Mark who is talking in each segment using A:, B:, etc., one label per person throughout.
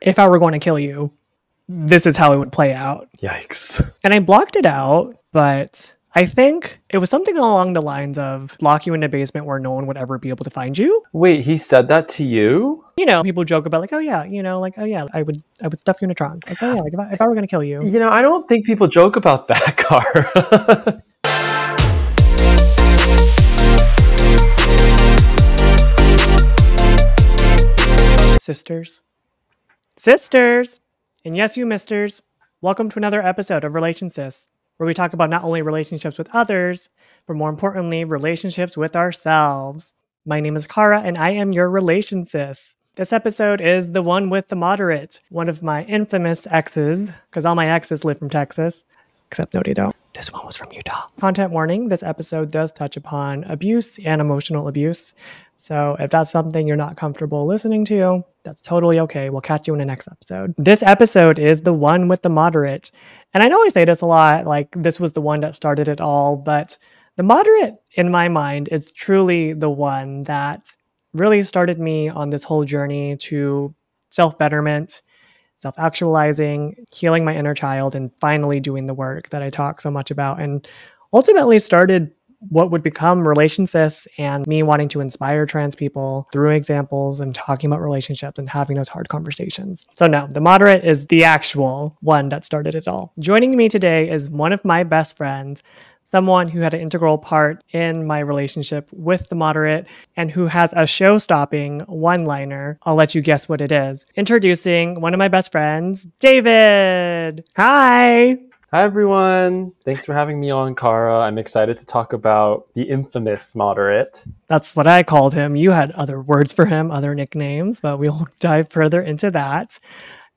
A: if I were going to kill you, this is how it would play out.
B: Yikes.
A: And I blocked it out, but I think it was something along the lines of lock you in a basement where no one would ever be able to find you.
B: Wait, he said that to you?
A: You know, people joke about like, oh yeah, you know, like, oh yeah, I would stuff you in a trunk. Like, oh yeah, like if I were going to kill you.
B: You know, I don't think people joke about that, Cara.
A: Sisters, and yes, you misters, welcome to another episode of Relation Sis, where we talk about not only relationships with others, but more importantly, relationships with ourselves. My name is Cara, and I am your Relation Sis. This episode is the one with the moderate, one of my infamous exes, because all my exes live from Texas, except no, they don't. This one was from Utah. Content warning, this episode does touch upon abuse and emotional abuse. So if that's something you're not comfortable listening to, that's totally okay. We'll catch you in the next episode. This episode is the one with the moderate. And I know I say this a lot, like this was the one that started it all, but the moderate in my mind is truly the one that really started me on this whole journey to self-betterment, self-actualizing, healing my inner child, and finally doing the work that I talk so much about, and ultimately started what would become Relation Sis and me wanting to inspire trans people through examples and talking about relationships and having those hard conversations. So no, the moderate is the actual one that started it all. Joining me today is one of my best friends, someone who had an integral part in my relationship with the moderate and who has a show-stopping one-liner. I'll let you guess what it is. Introducing one of my best friends, David. Hi.
B: Hi, everyone. Thanks for having me on, Cara. I'm excited to talk about the infamous moderate.
A: That's what I called him. You had other words for him, other nicknames, but we'll dive further into that.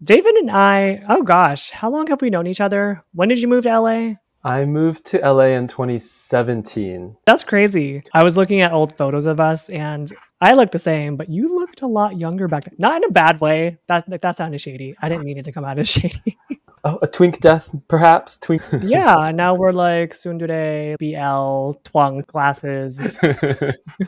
A: David and I, oh gosh, how long have we known each other? When did you move to LA?
B: I moved to LA in 2017.
A: That's crazy. I was looking at old photos of us and I looked the same, but you looked a lot younger back then. Not in a bad way. That sounded shady. I didn't mean it to come out as shady.
B: Oh, a twink death, perhaps? Twink.
A: Yeah, now we're like tsundere, BL, twang classes.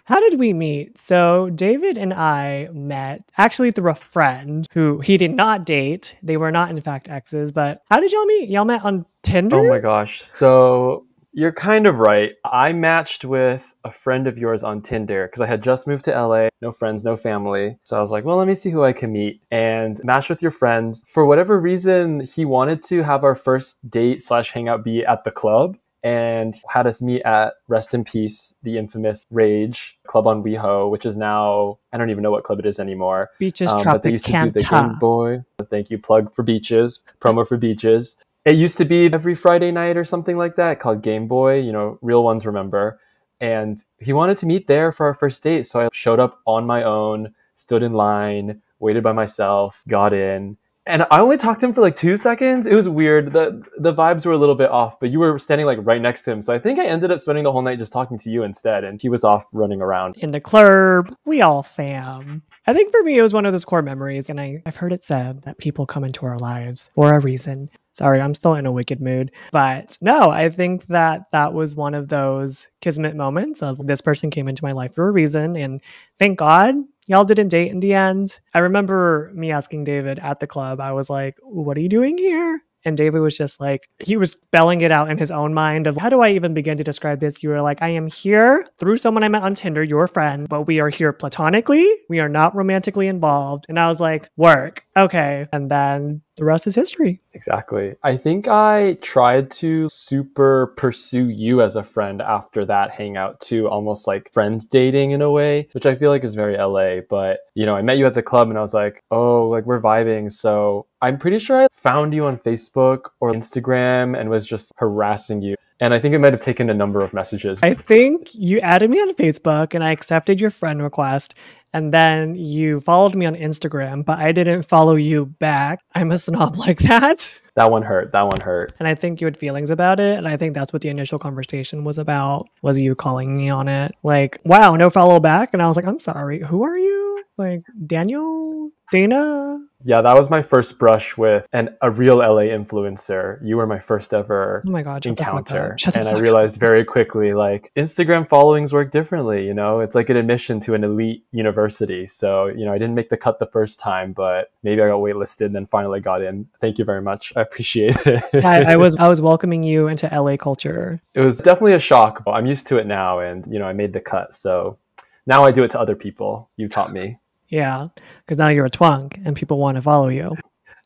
A: How did we meet? So David and I met actually through a friend who he did not date. They were not, in fact, exes. But how did y'all meet? Y'all met on Tinder?
B: Oh my gosh. So you're kind of right. I matched with a friend of yours on Tinder because I had just moved to LA, no friends, no family. So I was like, well, let me see who I can meet, and matched with your friend. For whatever reason, he wanted to have our first date / hangout be at the club and had us meet at, rest in peace, the infamous Rage Club on WeHo, which is now, I don't even know what club it is anymore.
A: Beaches
B: but they used to do the Game Boy. Thank you, plug for Beaches, promo for Beaches. It used to be every Friday night or something like that called Game Boy, you know, real ones remember. And he wanted to meet there for our first date. So I showed up on my own, stood in line, waited by myself, got in. And I only talked to him for like 2 seconds. It was weird. The vibes were a little bit off, but you were standing like right next to him. So I think I ended up spending the whole night just talking to you instead. And he was off running around.
A: In the club, we all fam. I think for me, it was one of those core memories. And I've heard it said that people come into our lives for a reason. Sorry, I'm still in a wicked mood. But no, I think that was one of those kismet moments of this person came into my life for a reason. And thank God y'all didn't date in the end. I remember me asking David at the club, I was like, what are you doing here? And David was just like, he was spelling it out in his own mind of, how do I even begin to describe this? You were like, I am here through someone I met on Tinder, your friend, but we are here platonically. We are not romantically involved. And I was like, work. Okay. And then the rest is history.
B: Exactly. I think I tried to super pursue you as a friend after that hangout too, almost like friend dating in a way, which I feel like is very LA. But, you know, I met you at the club and I was like, oh, like we're vibing. So I'm pretty sure I found you on Facebook or Instagram and was just harassing you. And I think it might have taken a number of messages.
A: I think you added me on Facebook and I accepted your friend request. And then you followed me on Instagram, but I didn't follow you back. I'm a snob like that.
B: That one hurt.
A: And I think you had feelings about it. And I think that's what the initial conversation was about, was you calling me on it. Like, wow, no follow back. And I was like, I'm sorry. Who are you? Like, Daniel? Dana.
B: Yeah, that was my first brush with a real LA influencer. You were my first ever
A: Oh my God, shut the fuck up.
B: encounter.
A: Shut the
B: And I
A: fuck
B: realized very quickly, like, Instagram followings work differently, you know? It's like an admission to an elite university. So, you know, I didn't make the cut the first time, but maybe I got waitlisted and then finally got in. Thank you very much. I appreciate it.
A: Yeah, I was welcoming you into LA culture.
B: It was definitely a shock. I'm used to it now, and, you know, I made the cut. So now I do it to other people. You taught me.
A: Yeah, because now you're a twunk and people want to follow you.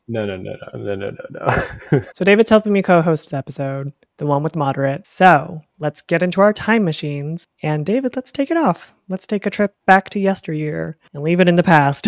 B: No.
A: So David's helping me co-host this episode, the one with moderate. So let's get into our time machines. And David, let's take it off. Let's take a trip back to yesteryear and leave it in the past.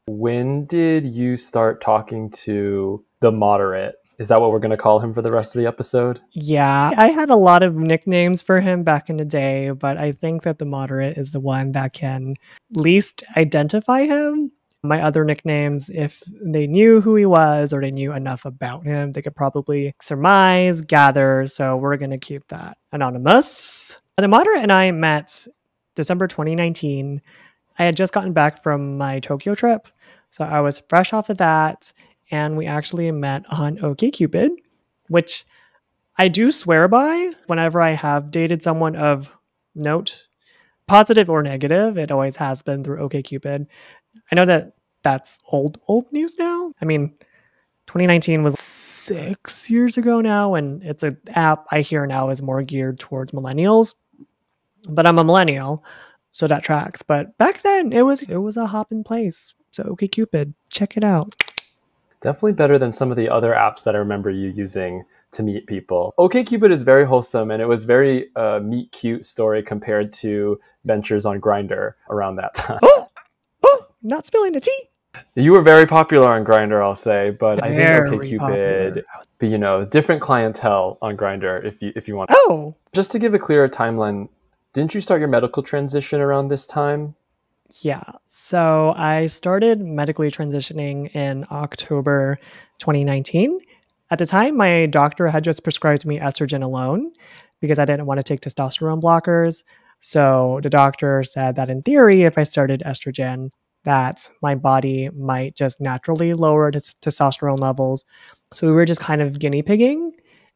B: When did you start talking to the moderate? Is that what we're going to call him for the rest of the episode?
A: Yeah, I had a lot of nicknames for him back in the day, but I think that the moderate is the one that can least identify him. My other nicknames, if they knew who he was or they knew enough about him, they could probably surmise, gather. So we're going to keep that anonymous. The moderate and I met December 2019. I had just gotten back from my Tokyo trip. So I was fresh off of that. And we actually met on OkCupid, which I do swear by whenever I have dated someone of note, positive or negative. It always has been through OkCupid. I know that that's old news now. I mean, 2019 was 6 years ago now, and it's an app I hear now is more geared towards millennials. But I'm a millennial, so that tracks. But back then, it was a hopping place. So OkCupid, check it out.
B: Definitely better than some of the other apps that I remember you using to meet people. OkCupid is very wholesome, and it was very meet cute story compared to ventures on Grindr around that time.
A: Oh, not spilling the tea.
B: You were very popular on Grindr, I'll say, but I think
A: Very
B: OkCupid,
A: popular.
B: but you know, different clientele on Grindr if you want.
A: Oh,
B: Just to give a clearer timeline, didn't you start your medical transition around this time?
A: yeah. So I started medically transitioning in October 2019. At the time, my doctor had just prescribed me estrogen alone because I didn't want to take testosterone blockers. So the doctor said that in theory, if I started estrogen, that my body might just naturally lower its testosterone levels. So we were just kind of guinea pigging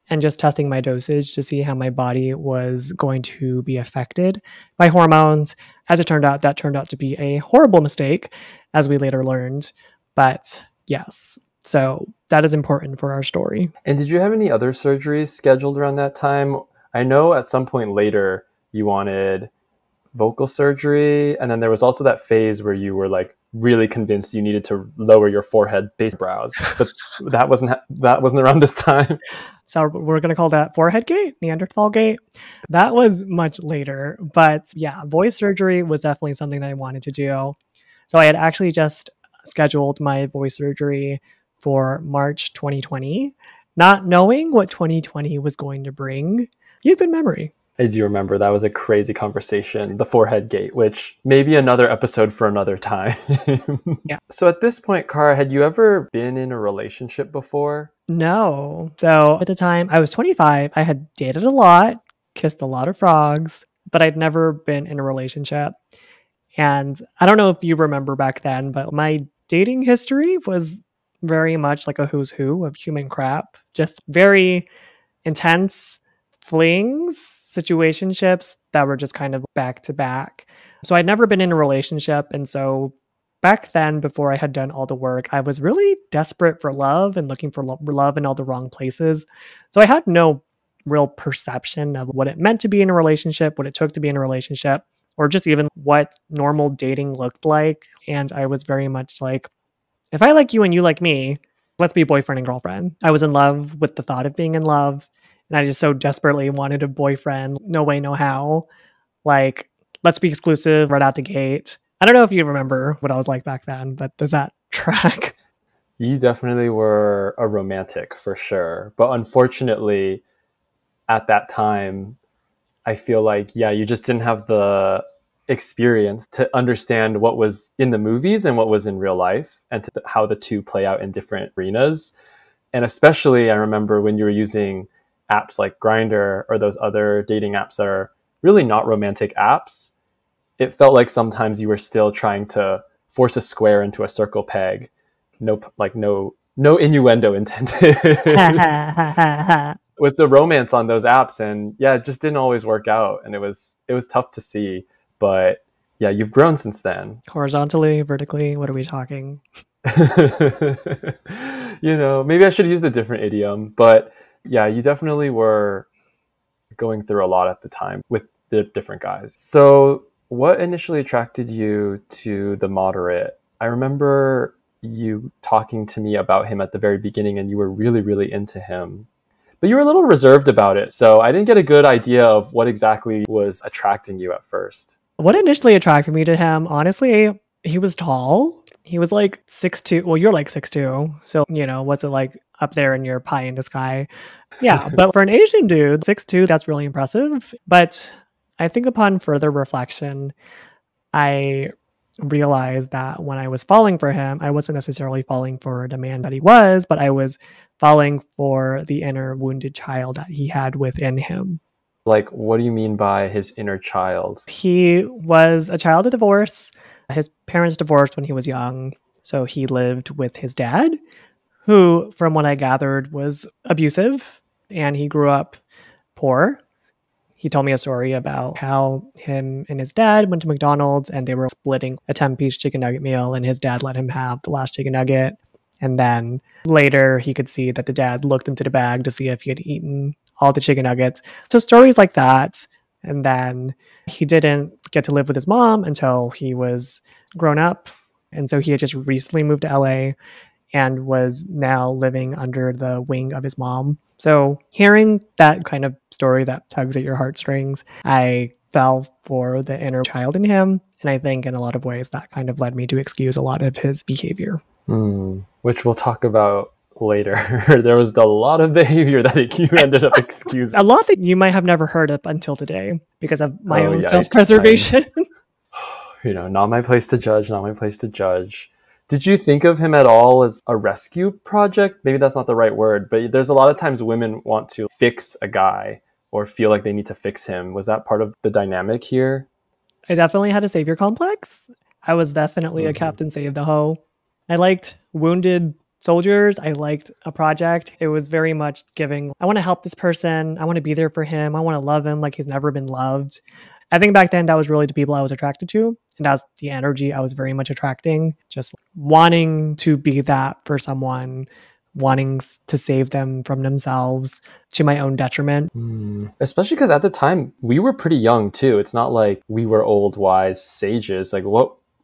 A: and just testing my dosage to see how my body was going to be affected by hormones. As it turned out, that turned out to be a horrible mistake, as we later learned. But yes, so that is important for our story.
B: And did you have any other surgeries scheduled around that time? I know at some point later you wanted vocal surgery, and then there was also that phase where you were like really convinced you needed to lower your forehead base brows, but that wasn't around this time.
A: So we're going to call that forehead gate, Neanderthal gate. That was much later, but yeah, voice surgery was definitely something that I wanted to do. So I had actually just scheduled my voice surgery for March 2020, not knowing what 2020 was going to bring. You have good memory.
B: I do remember that was a crazy conversation, the forehead gate, which may be another episode for another time.
A: Yeah.
B: So at this point, Cara, had you ever been in a relationship before?
A: No. So at the time, I was 25. I had dated a lot, kissed a lot of frogs, but I'd never been in a relationship. And I don't know if you remember back then, but my dating history was very much like a who's who of human crap, just very intense flings, situationships that were just kind of back to back. So I'd never been in a relationship. And so back then, before I had done all the work, I was really desperate for love and looking for love in all the wrong places. So I had no real perception of what it meant to be in a relationship, what it took to be in a relationship, or just even what normal dating looked like. And I was very much like, if I like you and you like me, let's be boyfriend and girlfriend. I was in love with the thought of being in love. And I just so desperately wanted a boyfriend. No way, no how. Like, let's be exclusive right out the gate. I don't know if you remember what I was like back then, but does that track?
B: You definitely were a romantic for sure. But unfortunately, at that time, I feel like, yeah, you just didn't have the experience to understand what was in the movies and what was in real life and how the two play out in different arenas. And especially, I remember when you were using apps like Grindr or those other dating apps that are really not romantic apps, it felt like sometimes you were still trying to force a square into a circle peg. No innuendo intended with the romance on those apps. And yeah, it just didn't always work out, and it was tough to see. But yeah, you've grown since then.
A: Horizontally, vertically, what are we talking?
B: Maybe I should have used a different idiom, but yeah, you definitely were going through a lot at the time with the different guys. So what initially attracted you to the moderate? I remember you talking to me about him at the very beginning, and you were really, really into him. But you were a little reserved about it, so I didn't get a good idea of what exactly was attracting you at first.
A: What initially attracted me to him, honestly, he was tall. He was like 6'2". Well, you're like 6'2". So, what's it like up there in your pie in the sky? Yeah, but for an Asian dude, 6'2", that's really impressive. But I think upon further reflection, I realized that when I was falling for him, I wasn't necessarily falling for the man that he was, but I was falling for the inner wounded child that he had within him.
B: Like, what do you mean by his inner child?
A: He was a child of divorce. His parents divorced when he was young, so he lived with his dad, who, from what I gathered, was abusive, and he grew up poor. He told me a story about how him and his dad went to McDonald's and they were splitting a 10-piece chicken nugget meal, and his dad let him have the last chicken nugget. And then later he could see that the dad looked into the bag to see if he had eaten all the chicken nuggets. So stories like that. And then he didn't get to live with his mom until he was grown up. And so he had just recently moved to LA and was now living under the wing of his mom. So hearing that kind of story that tugs at your heartstrings, I fell for the inner child in him. And I think in a lot of ways that kind of led me to excuse a lot of his behavior.
B: Which we'll talk about later. There was a lot of behavior that you ended up excusing.
A: A lot that you might have never heard up until today because of my own self-preservation.
B: Not my place to judge. Did you think of him at all as a rescue project? Maybe that's not the right word, but there's a lot of times women want to fix a guy or feel like they need to fix him. Was that part of the dynamic here?
A: I definitely had a savior complex. I was definitely a Captain Save the Ho. I liked wounded soldiers. I liked a project. It was very much giving, I want to help this person. I want to be there for him. I want to love him like he's never been loved. I think back then that was really the people I was attracted to. And that's the energy I was very much attracting. Just wanting to be that for someone, wanting to save them from themselves to my own detriment.
B: Especially because at the time we were pretty young too. It's not like we were old, wise sages. Like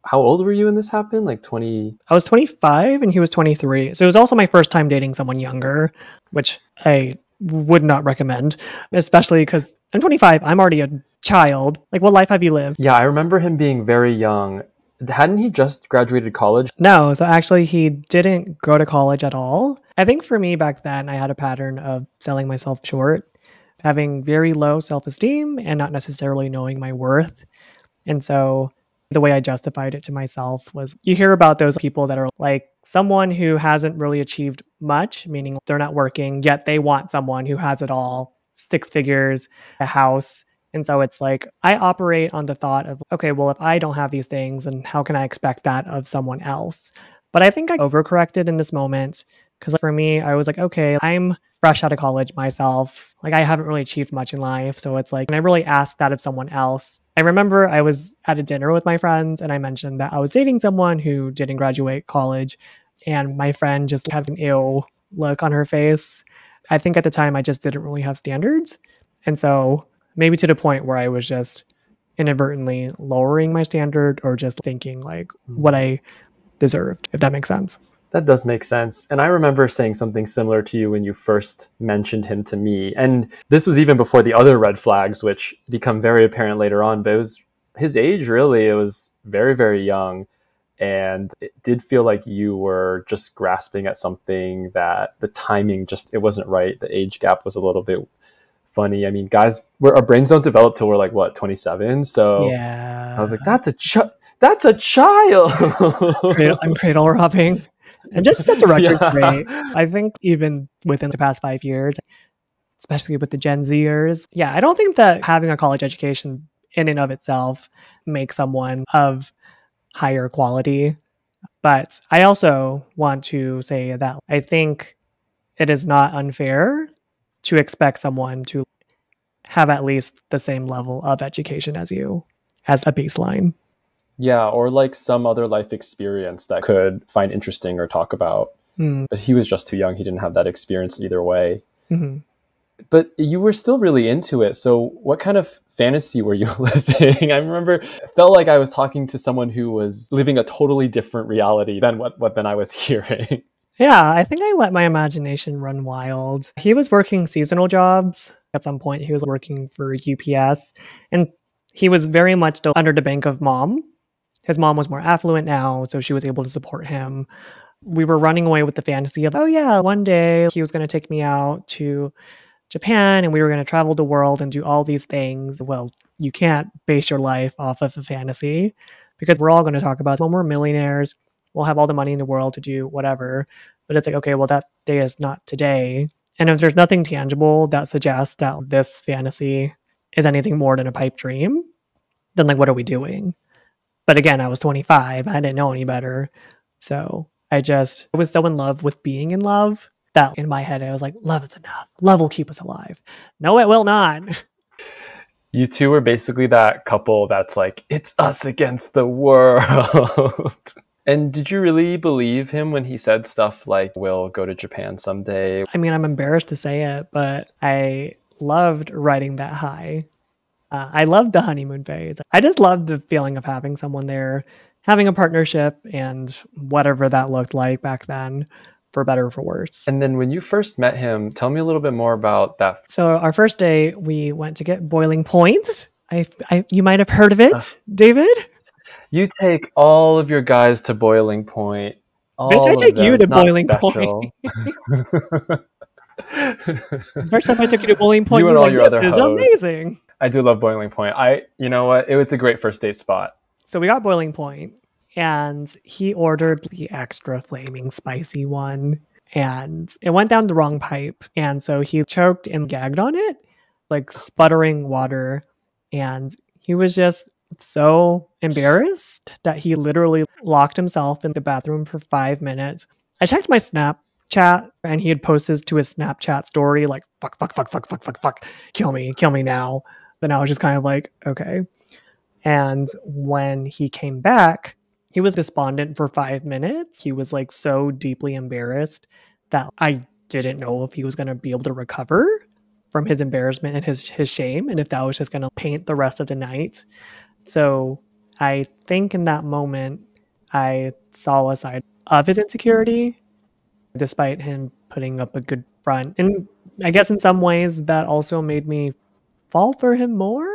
B: how old were you when this happened? Like 20?
A: I was 25 and he was 23. So it was also my first time dating someone younger, which I would not recommend, especially because I'm 25. I'm already a child. Like, what life have you lived?
B: Yeah, I remember him being very young. Hadn't he just graduated college?
A: No, so actually he didn't go to college at all. I think for me back then, I had a pattern of selling myself short, having very low self-esteem and not necessarily knowing my worth. And so the way I justified it to myself was, you hear about those people that are like someone who hasn't really achieved much, meaning they're not working, yet they want someone who has it all, 6 figures, a house. And so it's like, I operate on the thought of, okay, well, if I don't have these things, then how can I expect that of someone else? But I think I overcorrected in this moment because for me, I was like, okay, I'm fresh out of college myself. Like, I haven't really achieved much in life. So it's like, and I really asked that of someone else. I remember I was at a dinner with my friends and I mentioned that I was dating someone who didn't graduate college. And my friend just had an ill look on her face. I think at the time I just didn't really have standards. And so maybe to the point where I was just inadvertently lowering my standard or just thinking like what I deserved, if that makes sense.
B: That does make sense. And I remember saying something similar to you when you first mentioned him to me. And this was even before the other red flags, which become very apparent later on. But it was his age, really. It was very, very young. And it did feel like you were just grasping at something that the timing it wasn't right. The age gap was a little bit funny. I mean, guys, our brains don't develop till we're like, 27? So yeah. I was like, that's a child.
A: I'm cradle robbing. And just to set the record straight, I think even within the past 5 years, especially with the Gen Zers, I don't think that having a college education in and of itself makes someone of higher quality. But I also want to say that I think it is not unfair to expect someone to have at least the same level of education as you, as a baseline.
B: Yeah, or like some other life experience that could find interesting or talk about. But he was just too young. He didn't have that experience either way.
A: Mm-hmm.
B: But you were still really into it. So what kind of fantasy were you living? I remember it felt like I was talking to someone who was living a totally different reality than what I was hearing.
A: Yeah, I think I let my imagination run wild. He was working seasonal jobs. At some point, he was working for UPS, and he was very much still under the bank of mom. His mom was more affluent now, so she was able to support him. We were running away with the fantasy of, oh yeah, one day he was going to take me out to Japan and we were going to travel the world and do all these things. Well, you can't base your life off of a fantasy because we're all going to talk about when we're millionaires, we'll have all the money in the world to do whatever. But it's like, okay, well, that day is not today. And if there's nothing tangible that suggests that this fantasy is anything more than a pipe dream, then like, what are we doing? But again, I was 25. I didn't know any better. So I was so in love with being in love that in my head, I was like, love is enough. Love will keep us alive. No, it will not.
B: You two were basically that couple that's like, it's us against the world. And did you really believe him when he said stuff like, we'll go to Japan someday?
A: I mean, I'm embarrassed to say it, but I loved riding that high. I loved the honeymoon phase. I just loved the feeling of having someone there, having a partnership, and whatever that looked like back then, for better or for worse.
B: And then when you first met him, tell me a little bit more about that.
A: So our first day, we went to get boiling point. You might have heard of it, David.
B: You take all of your guys to boiling point.
A: Bitch, I take you to boiling point. The first time I took you to boiling point,
B: you and all your other
A: hoes. This is amazing.
B: I do love boiling point. You know what? It's a great first date spot.
A: So we got boiling point, and he ordered the extra flaming spicy one, and it went down the wrong pipe, and so he choked and gagged on it, like sputtering water, and he was just so embarrassed that he literally locked himself in the bathroom for 5 minutes. I checked my Snapchat, and he had posted to his Snapchat story like, fuck, kill me now. Then I was just kind of like, okay. And when he came back, he was despondent for 5 minutes. He was like so deeply embarrassed that I didn't know if he was going to be able to recover from his embarrassment and his shame, and if that was just going to paint the rest of the night. So I think in that moment, I saw a side of his insecurity, despite him putting up a good front. And I guess in some ways that also made me fall for him more? ?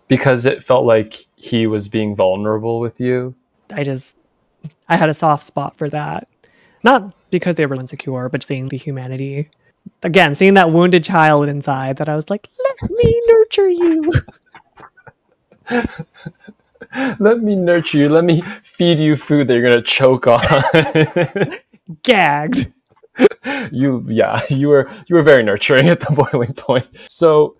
B: Because it felt like he was being vulnerable with you?
A: I had a soft spot for that. Not because they were insecure, but seeing the humanity. Again, seeing that wounded child inside, that I was like, let me nurture you.
B: Let me nurture you. Let me feed you food that you're going to choke on.
A: Gagged.
B: You were very nurturing at the boiling point. So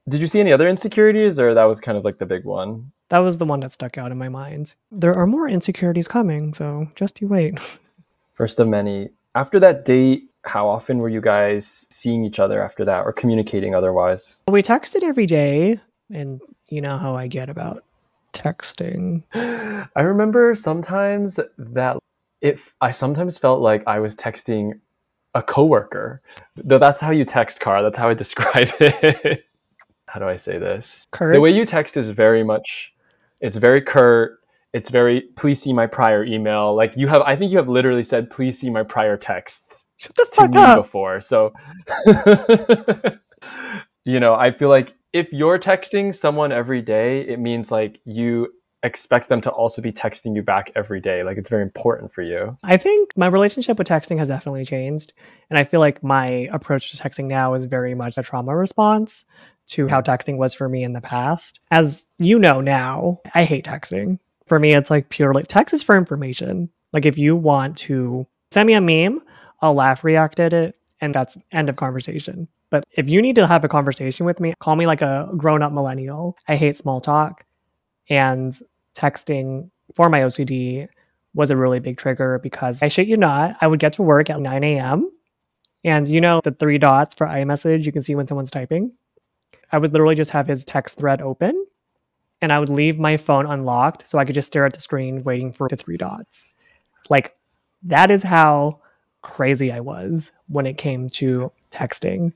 B: did you see any other insecurities, or that was kind of like the big one?
A: That was the one that stuck out in my mind. There are more insecurities coming, so just you wait.
B: First of many. After that date, how often were you guys seeing each other after that, or communicating otherwise?
A: We texted every day, and you know how I get about texting.
B: I remember sometimes that I sometimes felt like I was texting a coworker. No, that's how you text, Cara. That's how I describe it. How do I say this?
A: Curt?
B: The way you text is it's very curt. It's very, please see my prior email. Like I think you have literally said, please see my prior texts.
A: Shut the fuck
B: to
A: up.
B: Me before. So, I feel like if you're texting someone every day, it means like you expect them to also be texting you back every day. Like it's very important for you.
A: I think my relationship with texting has definitely changed. And I feel like my approach to texting now is very much a trauma response to how texting was for me in the past. As you know now, I hate texting. For me, it's like purely text is for information. Like if you want to send me a meme, I'll laugh react at it, and that's end of conversation. But if you need to have a conversation with me, call me like a grown-up millennial. I hate small talk, and texting for my OCD was a really big trigger because I shit you not, I would get to work at 9 a.m. And you know the 3 dots for iMessage, you can see when someone's typing. I would literally just have his text thread open and I would leave my phone unlocked so I could just stare at the screen waiting for the 3 dots. Like, that is how crazy I was when it came to texting.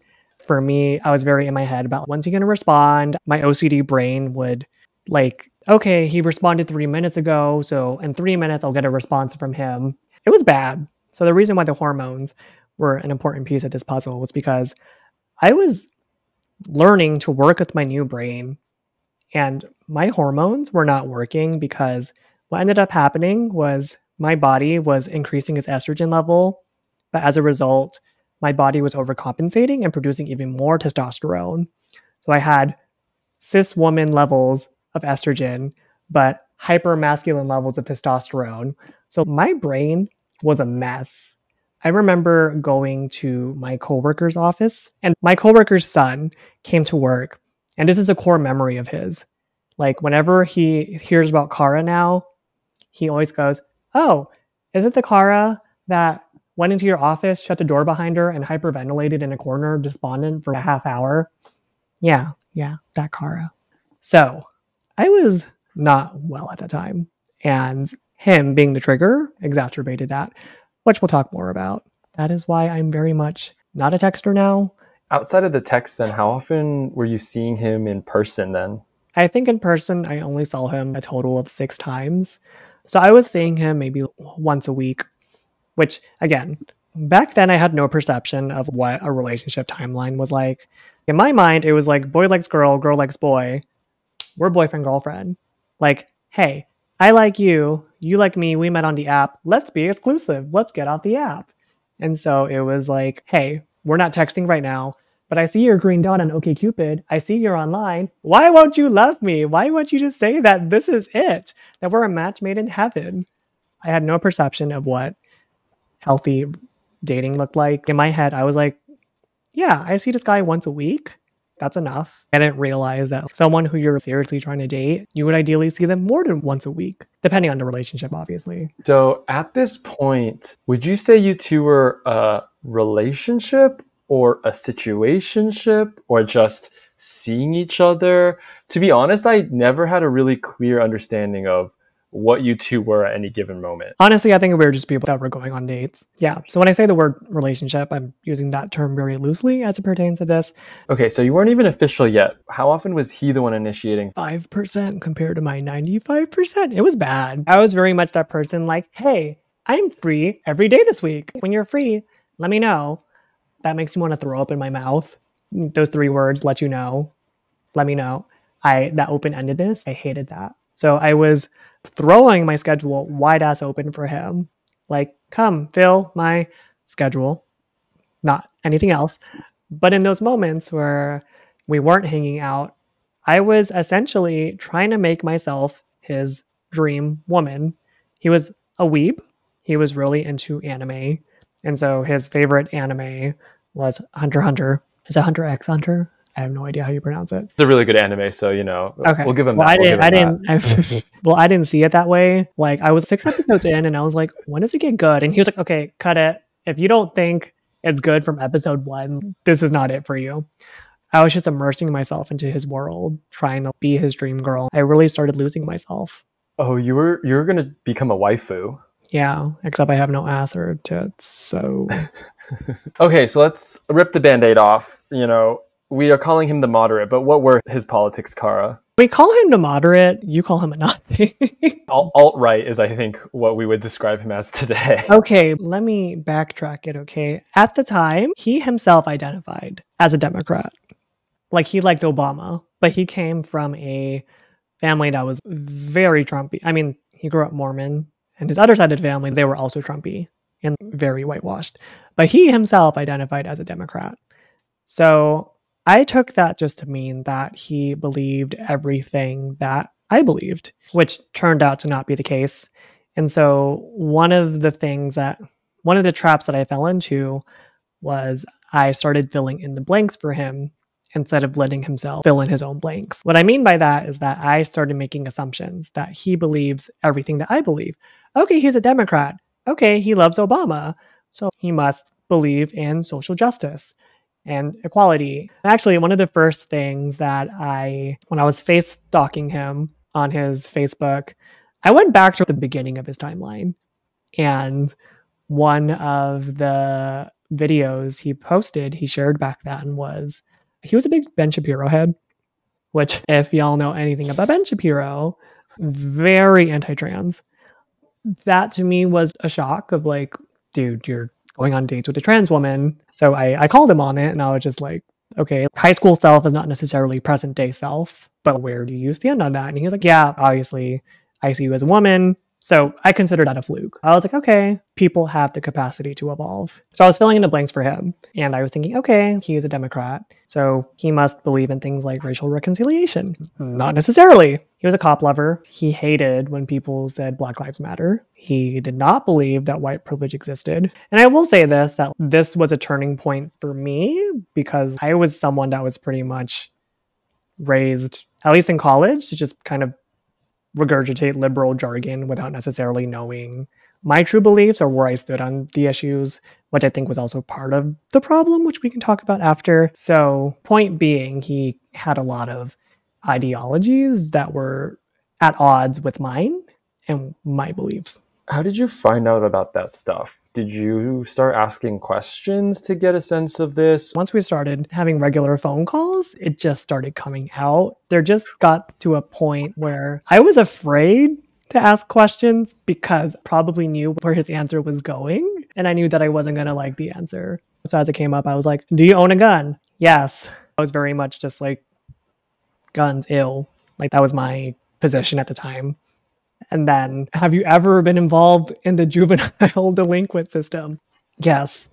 A: For me, I was very in my head about when's he going to respond. My OCD brain would like, okay, he responded 3 minutes ago, so in 3 minutes I'll get a response from him. It was bad. So the reason why the hormones were an important piece of this puzzle was because I was learning to work with my new brain and my hormones were not working because what ended up happening was my body was increasing its estrogen level, but as a result, my body was overcompensating and producing even more testosterone. So I had cis woman levels of estrogen, but hyper masculine levels of testosterone. So my brain was a mess. I remember going to my coworker's office and my coworker's son came to work. And this is a core memory of his. Like whenever he hears about Kara now, he always goes, "Oh, is it the Kara that went into your office, shut the door behind her, and hyperventilated in a corner, despondent for a half hour?" Yeah, that Kara. So I was not well at the time. And him being the trigger exacerbated that, which we'll talk more about. That is why I'm very much not a texter now.
B: Outside of the text, then, how often were you seeing him in person then?
A: I think in person, I only saw him a total of 6 times. So I was seeing him maybe once a week, which, again, back then I had no perception of what a relationship timeline was like. In my mind, it was like boy likes girl, girl likes boy. We're boyfriend, girlfriend. Like, hey, I like you, you like me, we met on the app. Let's be exclusive. Let's get off the app. And so it was like, hey, we're not texting right now, but I see your green dot on OkCupid. I see you're online. Why won't you love me? Why won't you just say that this is it? That we're a match made in heaven? I had no perception of what healthy dating looked like. In my head, I was like, yeah, I see this guy once a week. That's enough. I didn't realize that someone who you're seriously trying to date, you would ideally see them more than once a week, depending on the relationship, obviously.
B: So at this point, would you say you two were a relationship or a situationship or just seeing each other? To be honest, I never had a really clear understanding of what you two were at any given moment.
A: Honestly, I think we were just people that were going on dates. Yeah. So when I say the word relationship, I'm using that term very loosely as it pertains to this.
B: Okay, so you weren't even official yet. How often was he the one initiating?
A: 5% compared to my 95%. It was bad. I was very much that person like, hey, I'm free every day this week. When you're free, let me know. That makes me want to throw up in my mouth. Those 3 words, let you know, let me know. That open-endedness, I hated that. So I was throwing my schedule wide ass open for him. Like, come fill my schedule, not anything else. But in those moments where we weren't hanging out, I was essentially trying to make myself his dream woman. He was a weeb. He was really into anime. And so his favorite anime was Hunter x Hunter. Is it Hunter x Hunter? I have no idea how you pronounce it.
B: It's a really good anime, so
A: okay.
B: We'll give him
A: that. I didn't see it that way. Like I was 6 episodes in, and I was like, "When does it get good?" And he was like, "Okay, cut it. If you don't think it's good from episode 1, this is not it for you." I was just immersing myself into his world, trying to be his dream girl. I really started losing myself.
B: Oh, you were gonna become a waifu.
A: Yeah, except I have no ass or tits, so.
B: Okay, so let's rip the Band-Aid off. We are calling him the moderate, but what were his politics, Kara?
A: We call him the moderate. You call him a Nazi.
B: Alt-right is, I think, what we would describe him as today.
A: Okay, let me backtrack it, okay? At the time, he himself identified as a Democrat. Like, he liked Obama, but he came from a family that was very Trumpy. I mean, he grew up Mormon, and his other side of the family, they were also Trumpy and very whitewashed. But he himself identified as a Democrat. So I took that just to mean that he believed everything that I believed, which turned out to not be the case. And so one of the traps that I fell into was I started filling in the blanks for him instead of letting himself fill in his own blanks. What I mean by that is that I started making assumptions that he believes everything that I believe. Okay, he's a Democrat. Okay, he loves Obama. So he must believe in social justice and equality. Actually, one of the first things that when I was face stalking him on his Facebook, I went back to the beginning of his timeline. And one of the videos he shared back then was, he was a big Ben Shapiro head, which if y'all know anything about Ben Shapiro, very anti-trans. That to me was a shock of like, dude, you're going on dates with a trans woman. So I called him on it and I was just like, okay, high school self is not necessarily present day self, but where do you stand on that? And he was like, yeah, obviously I see you as a woman. So I consider that a fluke. I was like, okay, people have the capacity to evolve. So I was filling in the blanks for him. And I was thinking, okay, he is a Democrat. So he must believe in things like racial reconciliation. Not necessarily. He was a cop lover. He hated when people said Black Lives Matter. He did not believe that white privilege existed. And I will say that this was a turning point for me because I was someone that was pretty much raised, at least in college, to just kind of regurgitate liberal jargon without necessarily knowing my true beliefs or where I stood on the issues, which I think was also part of the problem, which we can talk about after. So, point being, he had a lot of ideologies that were at odds with mine and my beliefs.
B: How did you find out about that stuff? Did you start asking questions to get a sense of this?
A: Once we started having regular phone calls, it just started coming out. There just got to a point where I was afraid to ask questions because I probably knew where his answer was going. And I knew that I wasn't going to like the answer. So as it came up, I was like, do you own a gun? Yes. I was very much just like, guns, ill. Like that was my position at the time. And then, have you ever been involved in the juvenile delinquent system? Yes.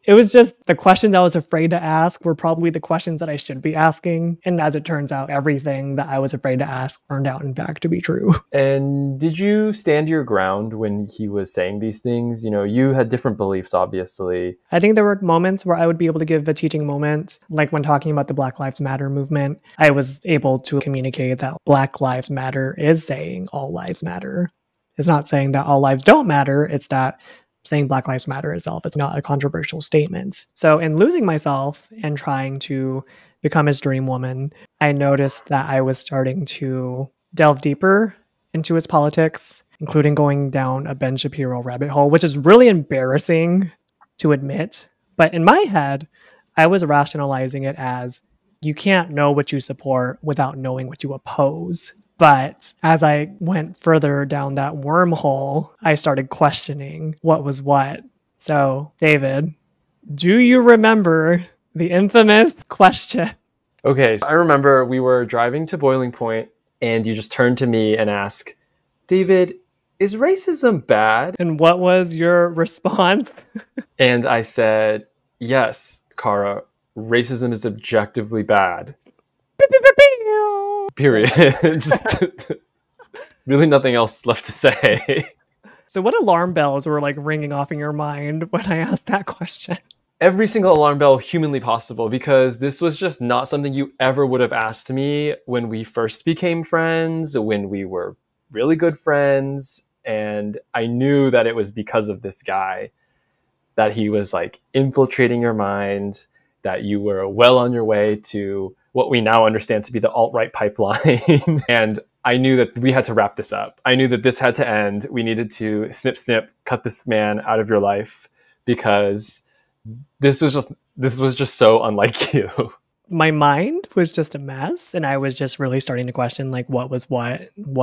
A: It was just the questions I was afraid to ask were probably the questions that I should be asking. And as it turns out, everything that I was afraid to ask turned out, in fact, to be true.
B: And did you stand your ground when he was saying these things? You know, you had different beliefs, obviously.
A: I think there were moments where I would be able to give a teaching moment, like when talking about the Black Lives Matter movement. I was able to communicate that Black Lives Matter is saying all lives matter. It's not saying that all lives don't matter. It's that saying Black Lives Matter itself. It's not a controversial statement. So in losing myself and trying to become his dream woman, I noticed that I was starting to delve deeper into his politics, including going down a Ben Shapiro rabbit hole, which is really embarrassing to admit. But in my head, I was rationalizing it as you can't know what you support without knowing what you oppose. But as I went further down that wormhole, I started questioning what was what. So, David, do you remember the infamous question?
B: Okay, I remember we were driving to Boiling Point and you just turned to me and asked, David, is racism bad?
A: And what was your response?
B: And I said, yes, Kara, racism is objectively bad. Period. Just really nothing else left to say.
A: So what alarm bells were like ringing off in your mind when I asked that question?
B: Every single alarm bell humanly possible, because this was just not something you ever would have asked me when we first became friends, when we were really good friends. And I knew that it was because of this guy, that he was like infiltrating your mind, that you were well on your way to what we now understand to be the alt-right pipeline. And I knew that we had to wrap this up. I knew that this had to end. We needed to snip, cut this man out of your life, because this was just so unlike you.
A: My mind was just a mess, and I was just really starting to question like what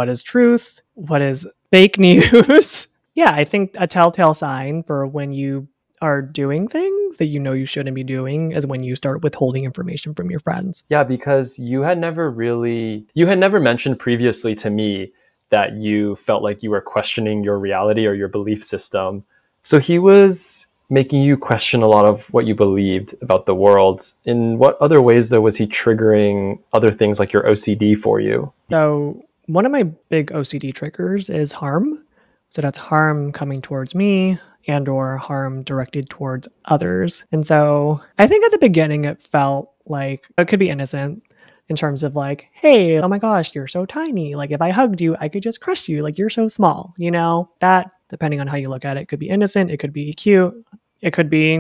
A: is truth, what is fake news. Yeah, I think a telltale sign for when you are doing things that you know you shouldn't be doing is when you start withholding information from your friends.
B: Yeah, because you had never mentioned previously to me that you felt like you were questioning your reality or your belief system. So he was making you question a lot of what you believed about the world. In what other ways, though, was he triggering other things like your OCD for you?
A: So one of my big OCD triggers is harm. So that's harm coming towards me, and or harm directed towards others. And so I think at the beginning it felt like it could be innocent in terms of like, hey, oh my gosh, you're so tiny. Like if I hugged you, I could just crush you. Like you're so small, you know? That, depending on how you look at it, could be innocent, it could be cute, it could be,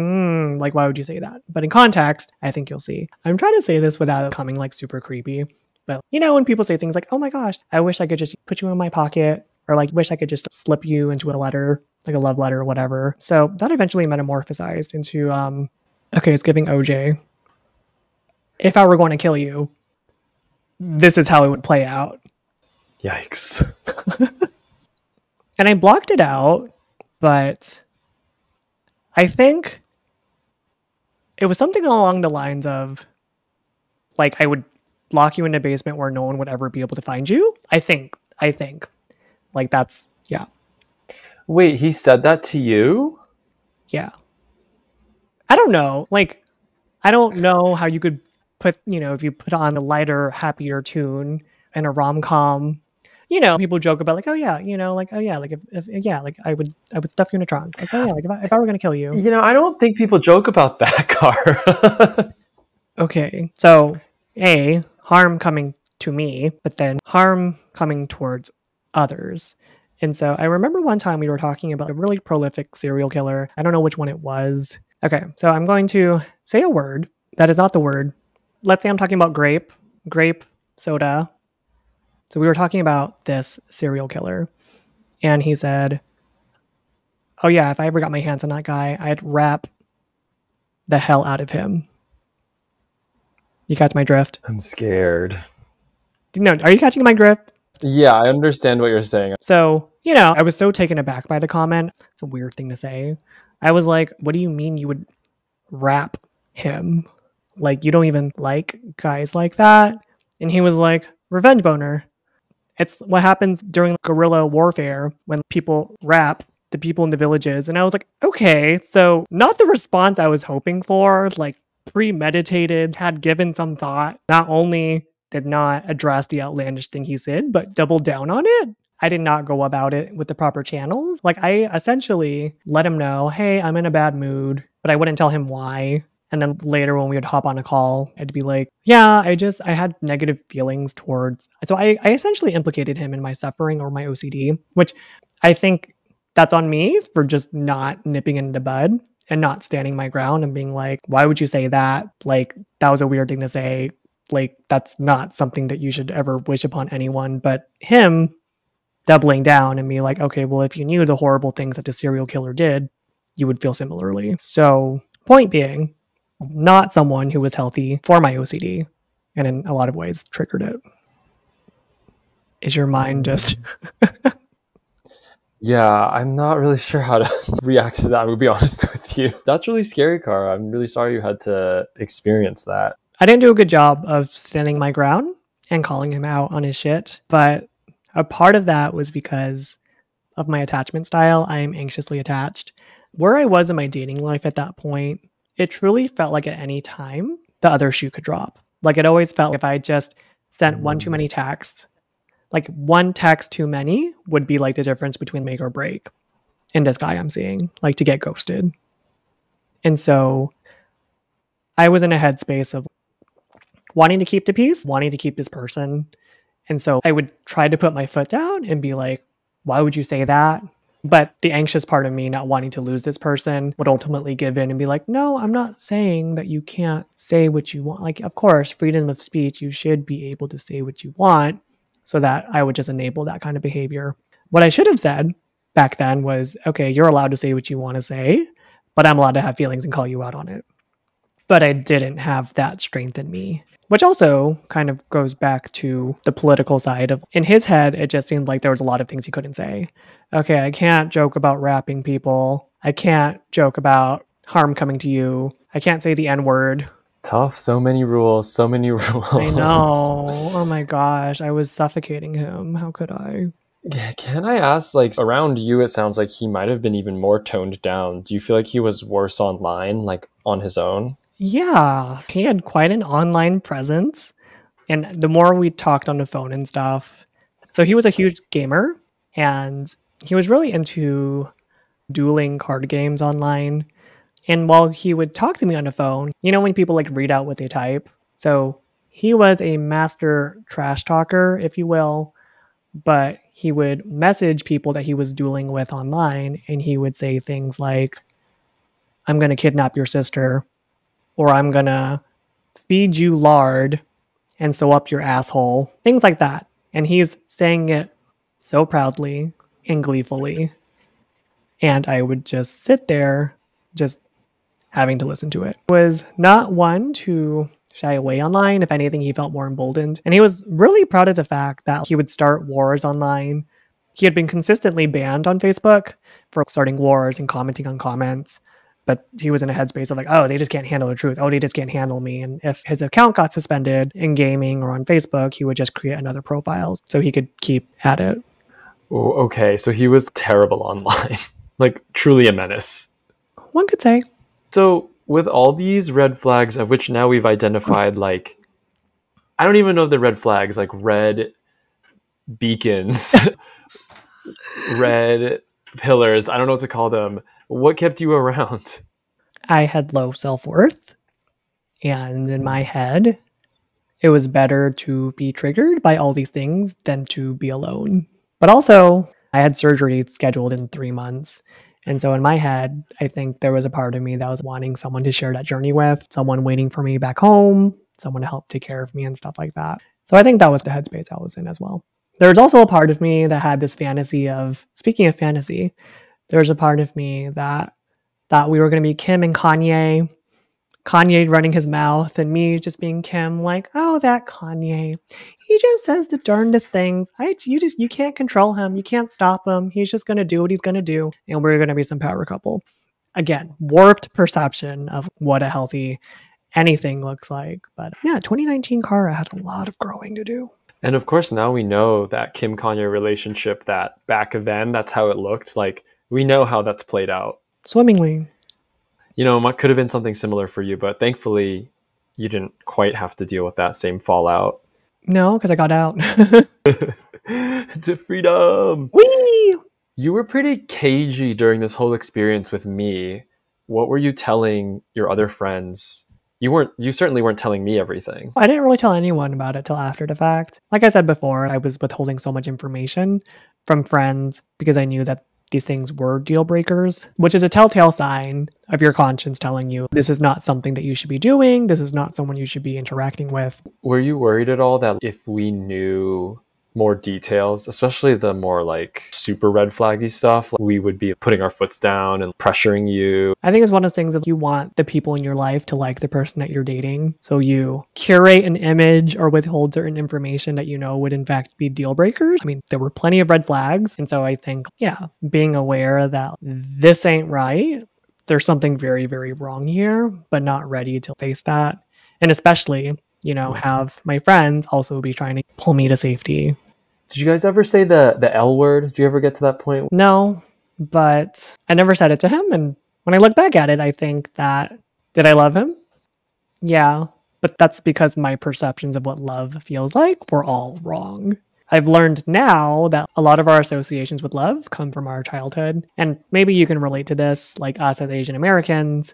A: like, why would you say that? But in context, I think you'll see. I'm trying to say this without it coming like super creepy. But you know, when people say things like, oh my gosh, I wish I could just put you in my pocket, or like, wish I could just slip you into a letter, like a love letter or whatever. So that eventually metamorphosized into, okay, it's giving OJ. If I were going to kill you, this is how it would play out.
B: Yikes.
A: And I blocked it out, but I think it was something along the lines of, like, I would lock you in a basement where no one would ever be able to find you. I think. Like, that's, yeah.
B: Wait, he said that to you?
A: Yeah. I don't know. Like, I don't know how you could put, you know, if you put on a lighter, happier tune in a rom-com, you know, people joke about like, oh yeah, you know, like, oh yeah, like if yeah, like I would stuff you in a trunk. Like, oh yeah, like if I were gonna kill you.
B: You know, I don't think people joke about that, Car.
A: Okay. So harm coming to me, but then harm coming towards others. And so I remember one time we were talking about a really prolific serial killer. I don't know which one it was. Okay, so I'm going to say a word that is not the word. Let's say I'm talking about grape soda. So we were talking about this serial killer. And he said, oh yeah, if I ever got my hands on that guy, I'd rap the hell out of him. You catch my drift?
B: I'm scared.
A: No, are you catching my drift?
B: Yeah, I understand what you're saying.
A: So, you know, I was so taken aback by the comment. It's a weird thing to say. I was like, what do you mean you would rap him? Like, you don't even like guys like that? And he was like, revenge boner. It's what happens during guerrilla warfare when people rap the people in the villages. And I was like, okay, so not the response I was hoping for, like premeditated, had given some thought, not only did not address the outlandish thing he said, but doubled down on it. I did not go about it with the proper channels. Like I essentially let him know, hey, I'm in a bad mood, but I wouldn't tell him why. And then later when we would hop on a call, I'd be like, yeah, I had negative feelings towards. So I essentially implicated him in my suffering or my OCD, which I think that's on me for just not nipping in the bud and not standing my ground and being like, why would you say that? Like, that was a weird thing to say. Like, that's not something that you should ever wish upon anyone. But him doubling down and be like, okay, well, if you knew the horrible things that the serial killer did, you would feel similarly. So point being, not someone who was healthy for my OCD, and in a lot of ways triggered it. Is your mind just...
B: Yeah, I'm not really sure how to react to that, I'm gonna be honest with you. That's really scary, Cara. I'm really sorry you had to experience that.
A: I didn't do a good job of standing my ground and calling him out on his shit, but a part of that was because of my attachment style. I am anxiously attached. Where I was in my dating life at that point, it truly felt like at any time the other shoe could drop. Like it always felt like if I just sent one too many texts, like one text too many would be like the difference between make or break in this guy I'm seeing, like to get ghosted. And so I was in a headspace of wanting to keep the peace, wanting to keep this person. And so I would try to put my foot down and be like, why would you say that? But the anxious part of me not wanting to lose this person would ultimately give in and be like, no, I'm not saying that you can't say what you want. Like, of course, freedom of speech, you should be able to say what you want, so that I would just enable that kind of behavior. What I should have said back then was, okay, you're allowed to say what you want to say, but I'm allowed to have feelings and call you out on it. But I didn't have that strength in me. Which also kind of goes back to the political side of, in his head, it just seemed like there was a lot of things he couldn't say. Okay, I can't joke about rapping people. I can't joke about harm coming to you. I can't say the N-word.
B: Tough, so many rules.
A: I know. Oh my gosh, I was suffocating him. How could I?
B: Can I ask, like, around you, it sounds like he might have been even more toned down. Do you feel like he was worse online, like, on his own?
A: Yeah, he had quite an online presence. And the more we talked on the phone and stuff, so he was a huge gamer and he was really into dueling card games online. And while he would talk to me on the phone, you know when people like read out what they type? So he was a master trash talker, if you will, but he would message people that he was dueling with online and he would say things like, I'm going to kidnap your sister, or I'm going to feed you lard and sew up your asshole, things like that. And he's saying it so proudly and gleefully. And I would just sit there, just having to listen to it. Was not one to shy away online. If anything, he felt more emboldened. And he was really proud of the fact that he would start wars online. He had been consistently banned on Facebook for starting wars and commenting on comments. But he was in a headspace of like, oh, they just can't handle the truth. Oh, they just can't handle me. And if his account got suspended in gaming or on Facebook, he would just create another profile so he could keep at it.
B: Oh, okay, so he was terrible online. Like, truly a menace.
A: One could say.
B: So, with all these red flags, of which now we've identified, like, I don't even know if they're red flags, like red beacons, red pillars, I don't know what to call them. What kept you around?
A: I had low self-worth. And in my head, it was better to be triggered by all these things than to be alone. But also, I had surgery scheduled in 3 months. And so in my head, I think there was a part of me that was wanting someone to share that journey with, someone waiting for me back home, someone to help take care of me and stuff like that. So I think that was the headspace I was in as well. There's also a part of me that had this fantasy of, speaking of fantasy, there's a part of me that thought we were going to be Kim and Kanye running his mouth and me just being Kim, like, oh, that Kanye. He just says the darndest things. You can't control him. You can't stop him. He's just going to do what he's going to do. And we're going to be some power couple. Again, warped perception of what a healthy anything looks like. But yeah, 2019 Kara had a lot of growing to do.
B: And of course, now we know that Kim Kanye relationship, that back then, that's how it looked. Like, we know how that's played out.
A: Swimmingly.
B: You know, it could have been something similar for you, but thankfully, you didn't quite have to deal with that same fallout.
A: No, because I got out.
B: To freedom!
A: Whee!
B: You were pretty cagey during this whole experience with me. What were you telling your other friends? You certainly weren't telling me everything.
A: I didn't really tell anyone about it till after the fact. Like I said before, I was withholding so much information from friends because I knew that these things were deal breakers, which is a telltale sign of your conscience telling you this is not something that you should be doing. This is not someone you should be interacting with.
B: Were you worried at all that if we knew more details, especially the more like super red flaggy stuff, we would be putting our foots down and pressuring you?
A: I think it's one of those things that you want the people in your life to like the person that you're dating. So you curate an image or withhold certain information that you know would in fact be deal breakers. I mean, there were plenty of red flags. And so I think, yeah, being aware that this ain't right, there's something very, very wrong here, but not ready to face that. And especially, you know, have my friends also be trying to pull me to safety.
B: Did you guys ever say the L word? Did you ever get to that point?
A: No, but I never said it to him. And when I look back at it, I think that, did I love him? Yeah, but that's because my perceptions of what love feels like were all wrong. I've learned now that a lot of our associations with love come from our childhood. And maybe you can relate to this, like us as Asian Americans,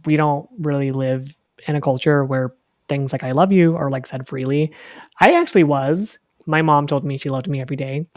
A: we don't really live in a culture where things like I love you are like said freely. I actually was. My mom told me she loved me every day.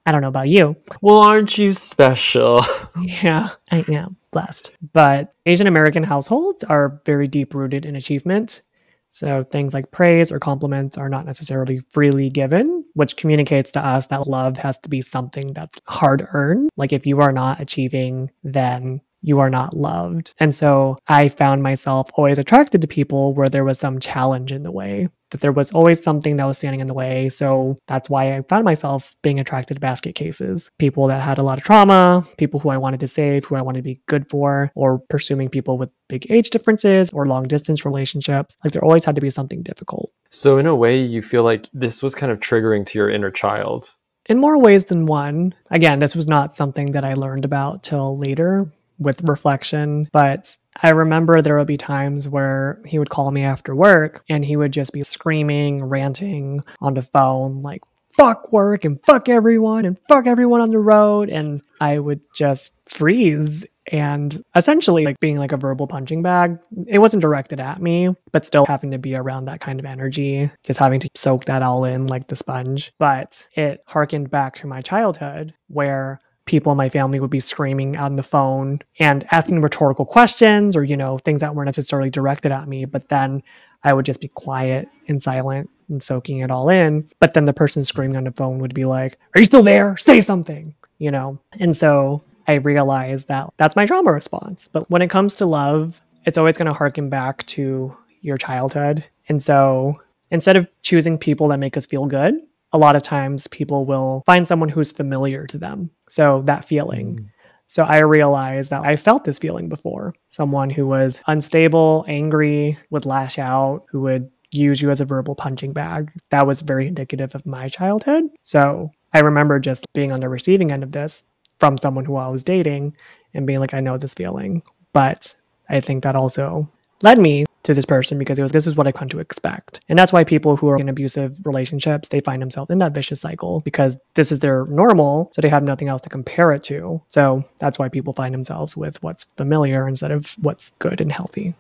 A: I don't know about you.
B: Well, aren't you special?
A: Yeah, I am blessed. But Asian American households are very deep rooted in achievement. So things like praise or compliments are not necessarily freely given, which communicates to us that love has to be something that's hard earned. Like if you are not achieving, then you are not loved. And so I found myself always attracted to people where there was some challenge in the way, that there was always something that was standing in the way. So that's why I found myself being attracted to basket cases, people that had a lot of trauma, people who I wanted to save, who I wanted to be good for, or pursuing people with big age differences or long distance relationships. Like there always had to be something difficult.
B: So in a way, you feel like this was kind of triggering to your inner child.
A: In more ways than one. Again, this was not something that I learned about till later with reflection, but I remember there would be times where he would call me after work and he would just be screaming, ranting on the phone, like fuck work and fuck everyone on the road. And I would just freeze and essentially like being like a verbal punching bag. It wasn't directed at me, but still having to be around that kind of energy, just having to soak that all in like the sponge. But it harkened back to my childhood where people in my family would be screaming on the phone and asking rhetorical questions or, things that weren't necessarily directed at me. But then I would just be quiet and silent and soaking it all in. But then the person screaming on the phone would be like, "Are you still there? Say something," And so I realized that that's my trauma response. But when it comes to love, it's always going to harken back to your childhood. And so instead of choosing people that make us feel good, a lot of times people will find someone who's familiar to them. So that feeling. So I realized that I felt this feeling before. Someone who was unstable, angry, would lash out, who would use you as a verbal punching bag. That was very indicative of my childhood. So I remember just being on the receiving end of this from someone who I was dating and being like, I know this feeling. But I think that also led me to this person because this is what I come to expect. And that's why people who are in abusive relationships, they find themselves in that vicious cycle because this is their normal. So they have nothing else to compare it to. So that's why people find themselves with what's familiar instead of what's good and healthy.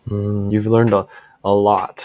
B: You've learned a lot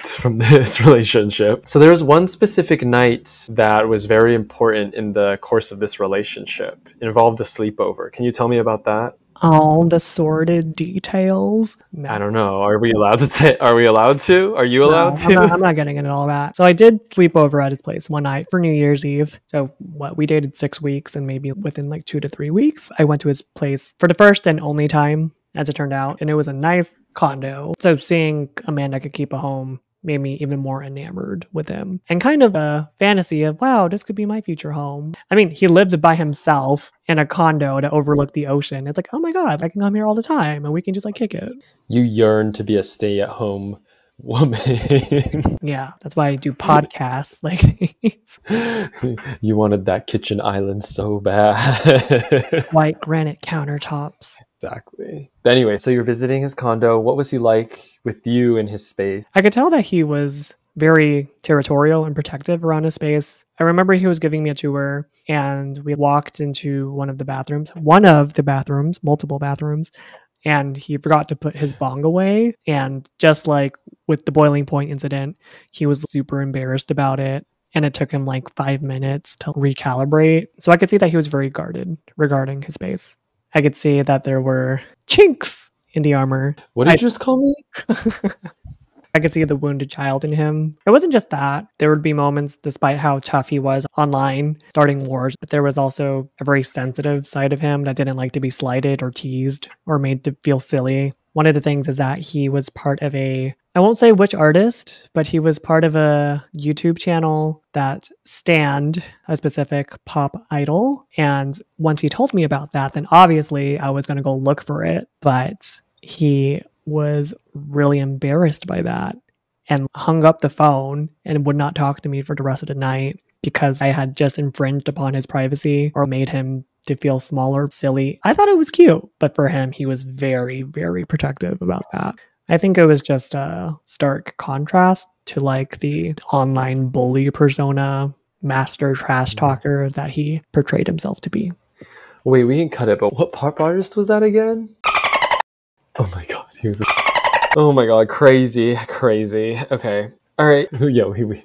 B: from this relationship. So there was one specific night that was very important in the course of this relationship. It involved a sleepover. Can you tell me about that?
A: All the sordid details. No.
B: I don't know. Are we allowed to say? Are we allowed to? Are you allowed to?
A: I'm not getting into all that. So I did sleep over at his place one night for New Year's Eve. So we dated 6 weeks, and maybe within like 2 to 3 weeks, I went to his place for the first and only time, as it turned out. And it was a nice condo. So seeing a man that could keep a home made me even more enamored with him and kind of a fantasy of, wow, this could be my future home. I mean, he lived by himself in a condo that overlooked the ocean. It's like, oh my God, I can come here all the time and we can just like kick it.
B: You yearn to be a stay-at-home woman.
A: Yeah, that's why I do podcasts like these.
B: You wanted that kitchen island so bad.
A: White granite countertops.
B: Exactly. But anyway, so you're visiting his condo. What was he like with you in his space?
A: I could tell that he was very territorial and protective around his space. I remember he was giving me a tour and we walked into one of the bathrooms, multiple bathrooms, and he forgot to put his bong away. And just like with the boiling point incident, he was super embarrassed about it. And it took him like 5 minutes to recalibrate. So I could see that he was very guarded regarding his space. I could see that there were chinks in the armor.
B: What did you just call me?
A: I could see the wounded child in him. It wasn't just that. There would be moments, despite how tough he was online, starting wars, but there was also a very sensitive side of him that didn't like to be slighted or teased or made to feel silly. One of the things is that he was part of I won't say which artist, but he was part of a YouTube channel that stanned a specific pop idol. And once he told me about that, then obviously I was going to go look for it. But he was really embarrassed by that and hung up the phone and would not talk to me for the rest of the night because I had just infringed upon his privacy or made him to feel small or silly. I thought it was cute, but for him, he was very, very protective about that. I think it was just a stark contrast to like the online bully persona, master trash talker that he portrayed himself to be.
B: Wait, we can cut it, but what pop artist was that again? Oh my God, he was oh my God, crazy. Okay. All right. Yeah, we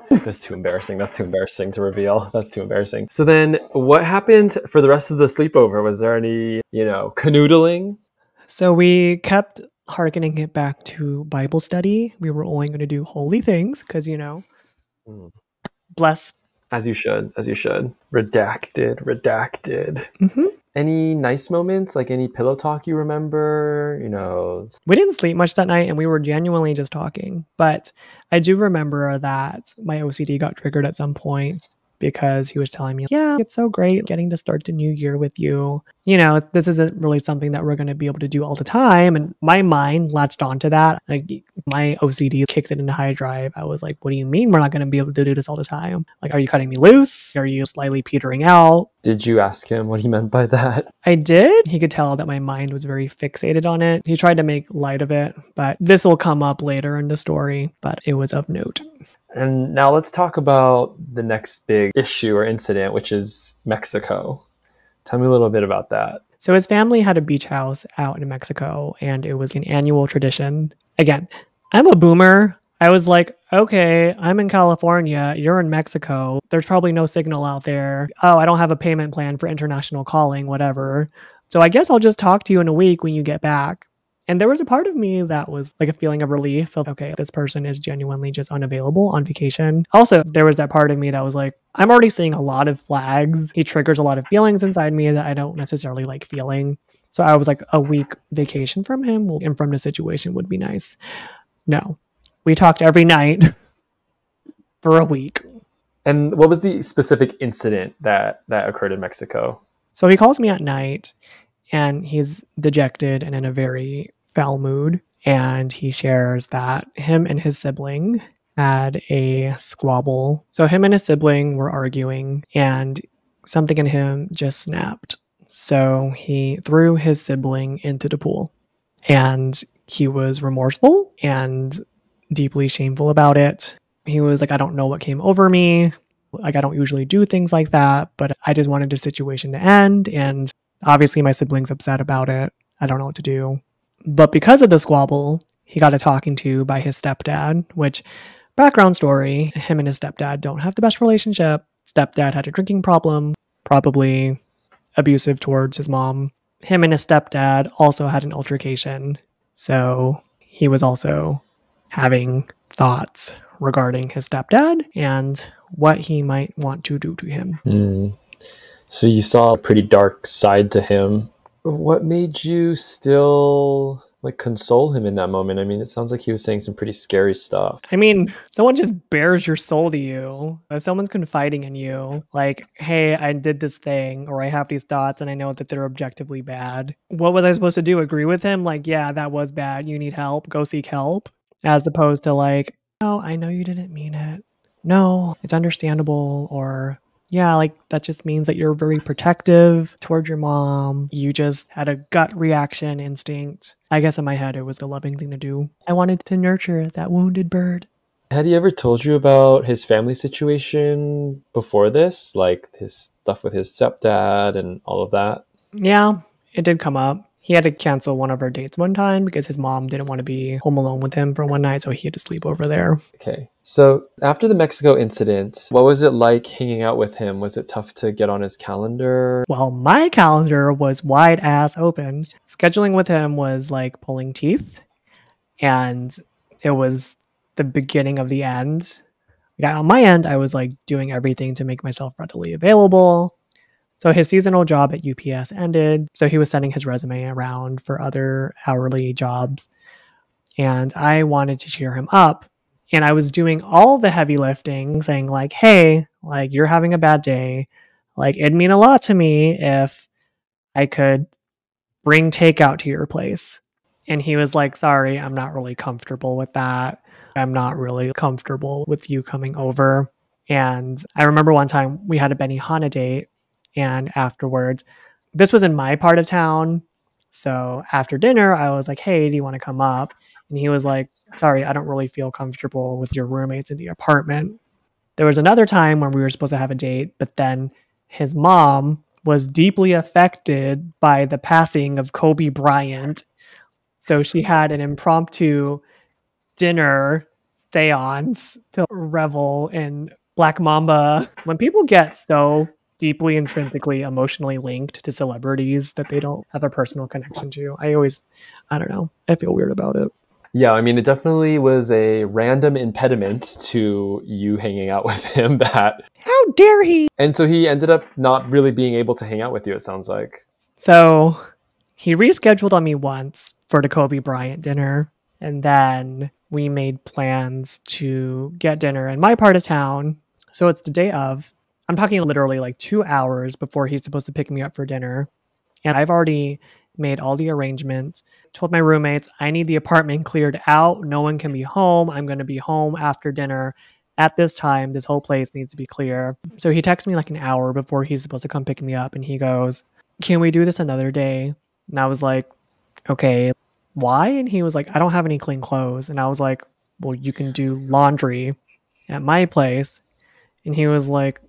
B: that's too embarrassing. That's too embarrassing to reveal. That's too embarrassing. So then what happened for the rest of the sleepover? Was there any, canoodling?
A: So we kept hearkening it back to Bible study. We were only going to do holy things because, blessed.
B: As you should. Redacted.
A: Mm-hmm.
B: Any nice moments, like any pillow talk you remember?
A: We didn't sleep much that night and we were genuinely just talking. But I do remember that my OCD got triggered at some point because he was telling me, yeah, it's so great getting to start the new year with you. This isn't really something that we're going to be able to do all the time. And my mind latched onto that. Like, My OCD kicked it into high drive. I was like, what do you mean we're not going to be able to do this all the time? Like, are you cutting me loose? Are you slightly petering out?
B: Did you ask him what he meant by that?
A: I did. He could tell that my mind was very fixated on it. He tried to make light of it, but this will come up later in the story, but it was of note.
B: And now let's talk about the next big issue or incident, which is Mexico. Tell me a little bit about that.
A: So his family had a beach house out in Mexico, and it was an annual tradition. Again, I'm a boomer. I was like, okay, I'm in California. You're in Mexico. There's probably no signal out there. Oh, I don't have a payment plan for international calling, whatever. So I guess I'll just talk to you in a week when you get back. And there was a part of me that was like a feeling of relief of, okay, this person is genuinely just unavailable on vacation. Also, there was that part of me that was like, I'm already seeing a lot of flags. He triggers a lot of feelings inside me that I don't necessarily like feeling. So I was like, a week vacation from him and from the situation would be nice. No, we talked every night for a week.
B: And what was the specific incident that occurred in Mexico?
A: So he calls me at night and he's dejected and in a very foul mood. And he shares that him and his sibling had a squabble. So him and his sibling were arguing and something in him just snapped. So he threw his sibling into the pool and he was remorseful and deeply shameful about it. He was like, I don't know what came over me. Like, I don't usually do things like that, but I just wanted the situation to end. And obviously my sibling's upset about it. I don't know what to do. But because of the squabble, he got a talking to by his stepdad, which, background story, him and his stepdad don't have the best relationship. Stepdad had a drinking problem, probably abusive towards his mom. Him and his stepdad also had an altercation. So he was also having thoughts regarding his stepdad and what he might want to do to him.
B: So you saw a pretty dark side to him. What made you still like console him in that moment? I mean, it sounds like he was saying some pretty scary stuff.
A: I mean, someone just bears your soul to you. If someone's confiding in you, like, hey, I did this thing, or I have these thoughts and I know that they're objectively bad. What was I supposed to do? Agree with him? Like, yeah, that was bad. You need help. Go seek help. As opposed to like, no, I know you didn't mean it. No, it's understandable. Or yeah, like that just means that you're very protective towards your mom. You just had a gut reaction instinct. I guess in my head, it was the loving thing to do. I wanted to nurture that wounded bird.
B: Had he ever told you about his family situation before this? Like his stuff with his stepdad and all of that?
A: Yeah, it did come up. He had to cancel one of our dates one time because his mom didn't want to be home alone with him for one night, so he had to sleep over there.
B: Okay. So after the Mexico incident, what was it like hanging out with him? Was it tough to get on his calendar?
A: Well, my calendar was wide ass open. Scheduling with him was like pulling teeth, and it was the beginning of the end. Yeah, on my end, I was like doing everything to make myself readily available. So his seasonal job at UPS ended, so he was sending his resume around for other hourly jobs. And I wanted to cheer him up. And I was doing all the heavy lifting, saying like, hey, like you're having a bad day. Like it'd mean a lot to me if I could bring takeout to your place. And he was like, sorry, I'm not really comfortable with that. I'm not really comfortable with you coming over. And I remember one time we had a Benihana date. And afterwards, this was in my part of town. So after dinner, I was like, hey, do you want to come up? And he was like, sorry, I don't really feel comfortable with your roommates in the apartment. There was another time when we were supposed to have a date, but then his mom was deeply affected by the passing of Kobe Bryant. So she had an impromptu dinner seance to revel in Black Mamba. When people get so deeply intrinsically emotionally linked to celebrities that they don't have a personal connection to, I don't know, I feel weird about it.
B: Yeah, I mean, it definitely was a random impediment to you hanging out with him that...
A: How dare he?
B: And so he ended up not really being able to hang out with you, it sounds like.
A: So he rescheduled on me once for the Kobe Bryant dinner, and then we made plans to get dinner in my part of town. So it's the day of. I'm talking literally like 2 hours before he's supposed to pick me up for dinner. And I've already made all the arrangements, told my roommates, I need the apartment cleared out. No one can be home. I'm going to be home after dinner at this time. This whole place needs to be clear. So he texts me like an hour before he's supposed to come pick me up. And he goes, can we do this another day? And I was like, okay, why? And he was like, I don't have any clean clothes. And I was like, well, you can do laundry at my place. And he was like,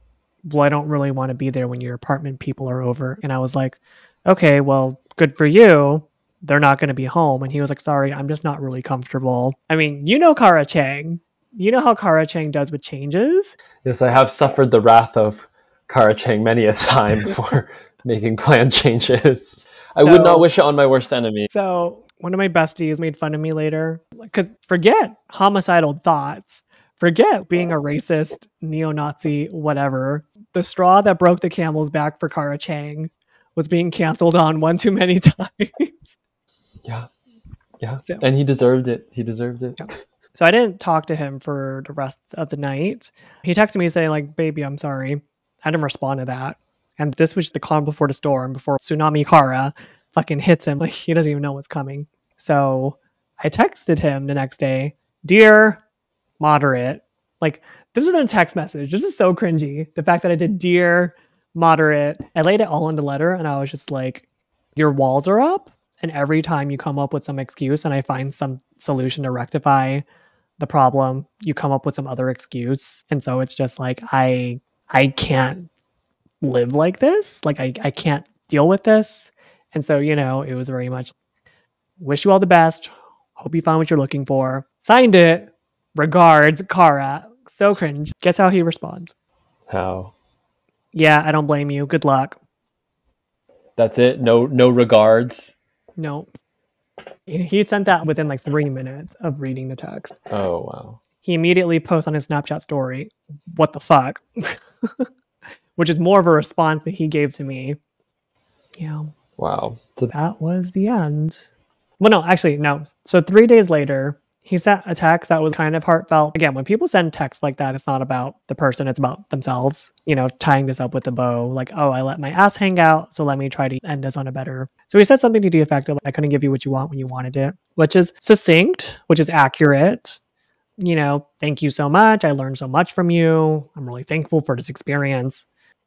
A: well, I don't really want to be there when your apartment people are over. And I was like, okay, well, good for you. They're not going to be home. And he was like, sorry, I'm just not really comfortable. I mean, you know Kara Chang. You know how Kara Chang does with changes?
B: Yes, I have suffered the wrath of Kara Chang many a time for making plan changes. I would not wish it on my worst enemy.
A: So one of my besties made fun of me later. Because forget homicidal thoughts. Forget being a racist, neo-Nazi, whatever. The straw that broke the camel's back for Kara Chang was being canceled on one too many times.
B: Yeah. So, and he deserved it. Yeah.
A: So I didn't talk to him for the rest of the night. He texted me saying like, baby, I'm sorry. I didn't respond to that. And this was the calm before the storm, before Tsunami Kara fucking hits him. Like he doesn't even know what's coming. So I texted him the next day, dear moderate. Like this was in a text message. This is so cringy. The fact that I did dear moderate. I laid it all in the letter and I was just like, your walls are up. And every time you come up with some excuse and I find some solution to rectify the problem, you come up with some other excuse. And so it's just like, I can't live like this. Like I can't deal with this. And so, you know, it was very much wish you all the best. Hope you find what you're looking for. Signed it. Regards, Kara. So cringe. Guess how he responds?
B: How?
A: Yeah, I don't blame you. Good luck.
B: That's it? No regards?
A: No. He sent that within like 3 minutes of reading the text.
B: Oh, wow.
A: He immediately posts on his Snapchat story, what the fuck? Which is more of a response that he gave to me. Yeah.
B: Wow.
A: So that was the end. Well, no, actually, no. So 3 days later, he sent a text that was kind of heartfelt. Again, when people send texts like that, it's not about the person, it's about themselves. You know, tying this up with a bow. Like, oh, I let my ass hang out, so let me try to end this on a better. So he said something to the effect of, I couldn't give you what you want when you wanted it, which is succinct, which is accurate. You know, thank you so much. I learned so much from you. I'm really thankful for this experience.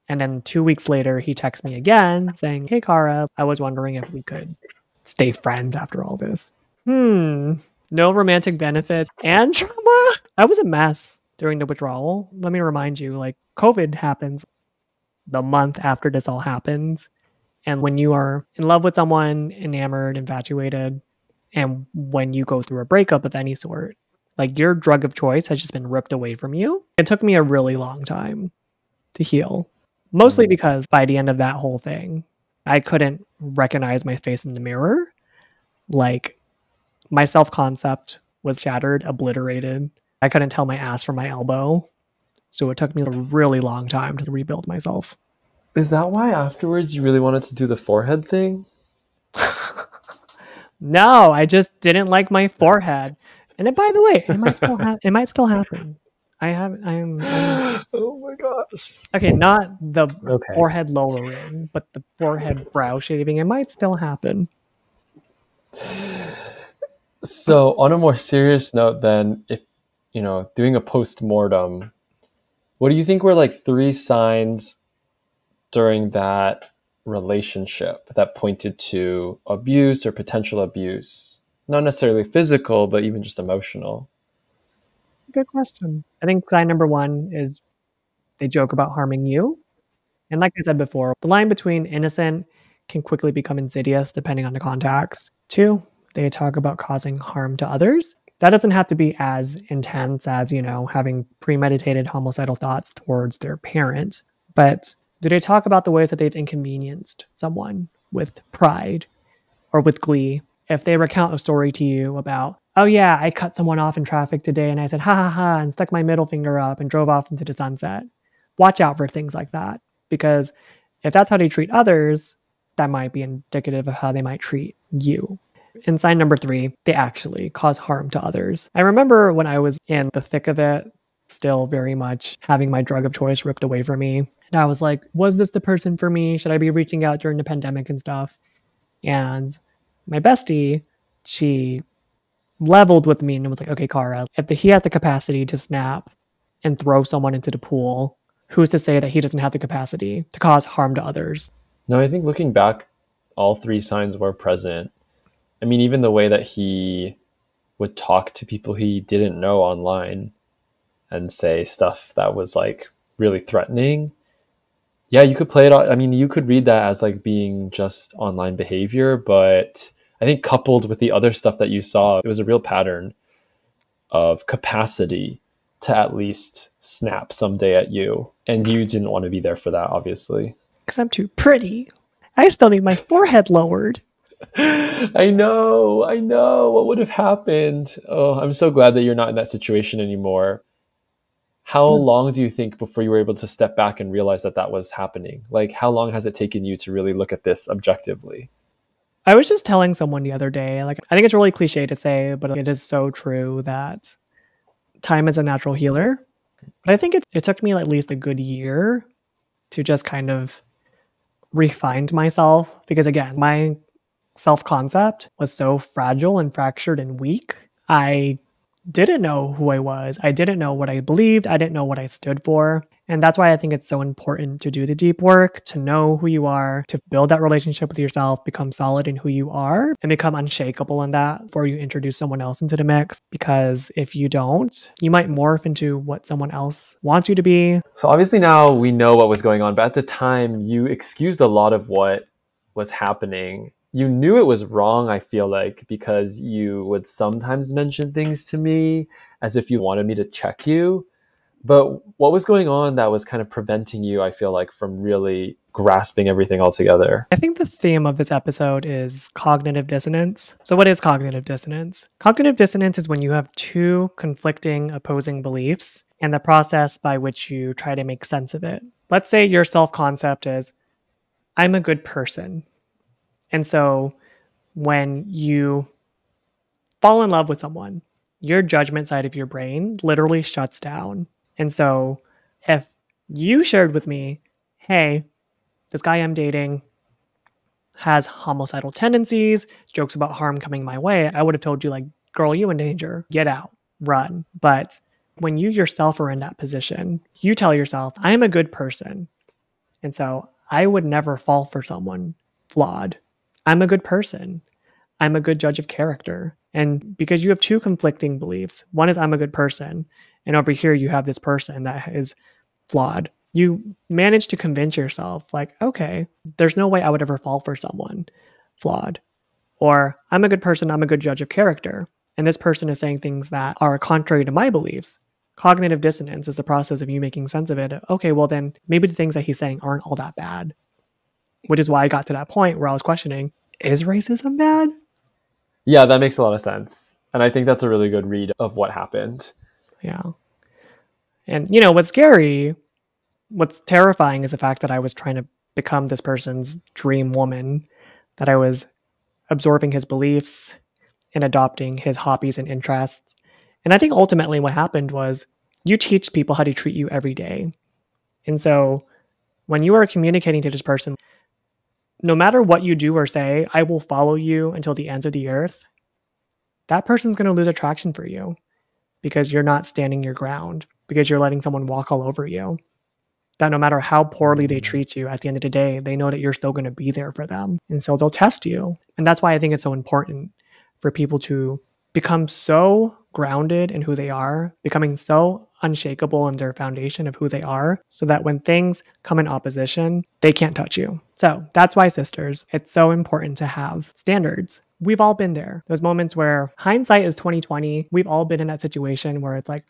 A: And then 2 weeks later, he texts me again saying, hey, Kara, I was wondering if we could stay friends after all this. No romantic benefit and trauma. I was a mess during the withdrawal. Let me remind you, like COVID happens the month after this all happens. And when you are in love with someone, enamored, infatuated, and when you go through a breakup of any sort, like your drug of choice has just been ripped away from you. It took me a really long time to heal. Mostly because by the end of that whole thing, I couldn't recognize my face in the mirror. Like, my self-concept was shattered, obliterated. I couldn't tell my ass from my elbow. So it took me a really long time to rebuild myself.
B: Is that why afterwards you really wanted to do the forehead thing?
A: No, I just didn't like my forehead. And by the way, it might still happen. I'm
B: Oh my gosh.
A: Okay, not the forehead lowering, but the forehead brow shaving. It might still happen.
B: So on a more serious note then, if, you know, doing a post-mortem, what do you think were like 3 signs during that relationship that pointed to abuse or potential abuse? Not necessarily physical, but even just emotional.
A: Good question. I think sign number 1 is they joke about harming you. And like I said before, the line between innocent can quickly become insidious depending on the context. 2, they talk about causing harm to others. That doesn't have to be as intense as, you know, having premeditated homicidal thoughts towards their parent. But do they talk about the ways that they've inconvenienced someone with pride or with glee? If they recount a story to you about, oh yeah, I cut someone off in traffic today and I said, ha ha ha, and stuck my middle finger up and drove off into the sunset. Watch out for things like that. Because if that's how they treat others, that might be indicative of how they might treat you. And sign number 3, they actually cause harm to others. I remember when I was in the thick of it, still very much having my drug of choice ripped away from me. And I was like, was this the person for me? Should I be reaching out during the pandemic and stuff? And my bestie, she leveled with me and was like, okay, Kara, if he has the capacity to snap and throw someone into the pool, who's to say that he doesn't have the capacity to cause harm to others?
B: No, I think looking back, all three signs were present. I mean, even the way that he would talk to people he didn't know online and say stuff that was like really threatening. Yeah, you could play it. I mean, you could read that as like being just online behavior, but I think coupled with the other stuff that you saw, it was a real pattern of capacity to at least snap someday at you. And you didn't want to be there for that, obviously.
A: Because I'm too pretty. I still need my forehead lowered.
B: I know. What would have happened? Oh, I'm so glad that you're not in that situation anymore. How long do you think before you were able to step back and realize that that was happening? Like, how long has it taken you to really look at this objectively?
A: I was just telling someone the other day, like, I think it's really cliche to say, but it is so true that time is a natural healer. But I think it took me at least a good year to just kind of refine myself because, again, my self-concept was so fragile and fractured and weak. I didn't know who I was. I didn't know what I believed. I didn't know what I stood for. And that's why I think it's so important to do the deep work, to know who you are, to build that relationship with yourself, become solid in who you are, and become unshakable in that before you introduce someone else into the mix. Because if you don't, you might morph into what someone else wants you to be.
B: So obviously now we know what was going on, but at the time you excused a lot of what was happening. You knew it was wrong, I feel like, because you would sometimes mention things to me as if you wanted me to check you. But what was going on that was kind of preventing you, I feel like, from really grasping everything all together?
A: I think the theme of this episode is cognitive dissonance. So what is cognitive dissonance? Cognitive dissonance is when you have two conflicting, opposing beliefs and the process by which you try to make sense of it. Let's say your self-concept is, I'm a good person. And so when you fall in love with someone, your judgment side of your brain literally shuts down. And so if you shared with me, hey, this guy I'm dating has homicidal tendencies, jokes about harm coming my way, I would have told you, like, girl, you in danger, get out, run. But when you yourself are in that position, you tell yourself, I'm a good person. And so I would never fall for someone flawed. I'm a good person. I'm a good judge of character. And because you have two conflicting beliefs, one is I'm a good person, and over here you have this person that is flawed. You manage to convince yourself, like, okay, there's no way I would ever fall for someone flawed. Or I'm a good person, I'm a good judge of character. And this person is saying things that are contrary to my beliefs. Cognitive dissonance is the process of you making sense of it. Okay, well then maybe the things that he's saying aren't all that bad. Which is why I got to that point where I was questioning, is racism bad?
B: Yeah, that makes a lot of sense. And I think that's a really good read of what happened.
A: Yeah. And, you know, what's scary, what's terrifying is the fact that I was trying to become this person's dream woman, that I was absorbing his beliefs and adopting his hobbies and interests. And I think ultimately what happened was you teach people how to treat you every day. And so when you are communicating to this person, no matter what you do or say, I will follow you until the ends of the earth. That person's going to lose attraction for you because you're not standing your ground, because you're letting someone walk all over you. That no matter how poorly they treat you, at the end of the day, they know that you're still going to be there for them. And so they'll test you. And that's why I think it's so important for people to become so grounded in who they are, becoming so unshakable in their foundation of who they are, so that when things come in opposition, they can't touch you. So that's why, sisters, it's so important to have standards. We've all been there. Those moments where hindsight is 2020. We've all been in that situation where it's like,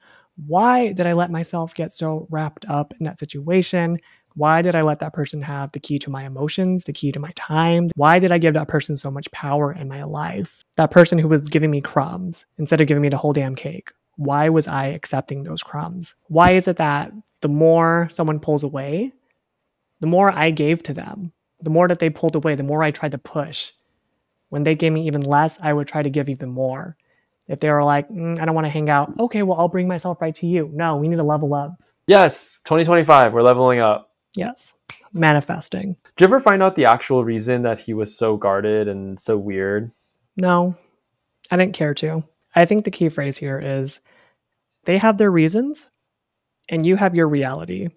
A: why did I let myself get so wrapped up in that situation? Why did I let that person have the key to my emotions, the key to my time? Why did I give that person so much power in my life? That person who was giving me crumbs instead of giving me the whole damn cake. Why was I accepting those crumbs? Why is it that the more someone pulls away, the more I gave to them? The more that they pulled away, the more I tried to push. When they gave me even less, I would try to give even more. If they were like, I don't want to hang out, okay, well, I'll bring myself right to you. No, we need to level up.
B: Yes, 2025, we're leveling up.
A: Yes, manifesting.
B: Did you ever find out the actual reason that he was so guarded and so weird?
A: No, I didn't care to. I think the key phrase here is they have their reasons and you have your reality.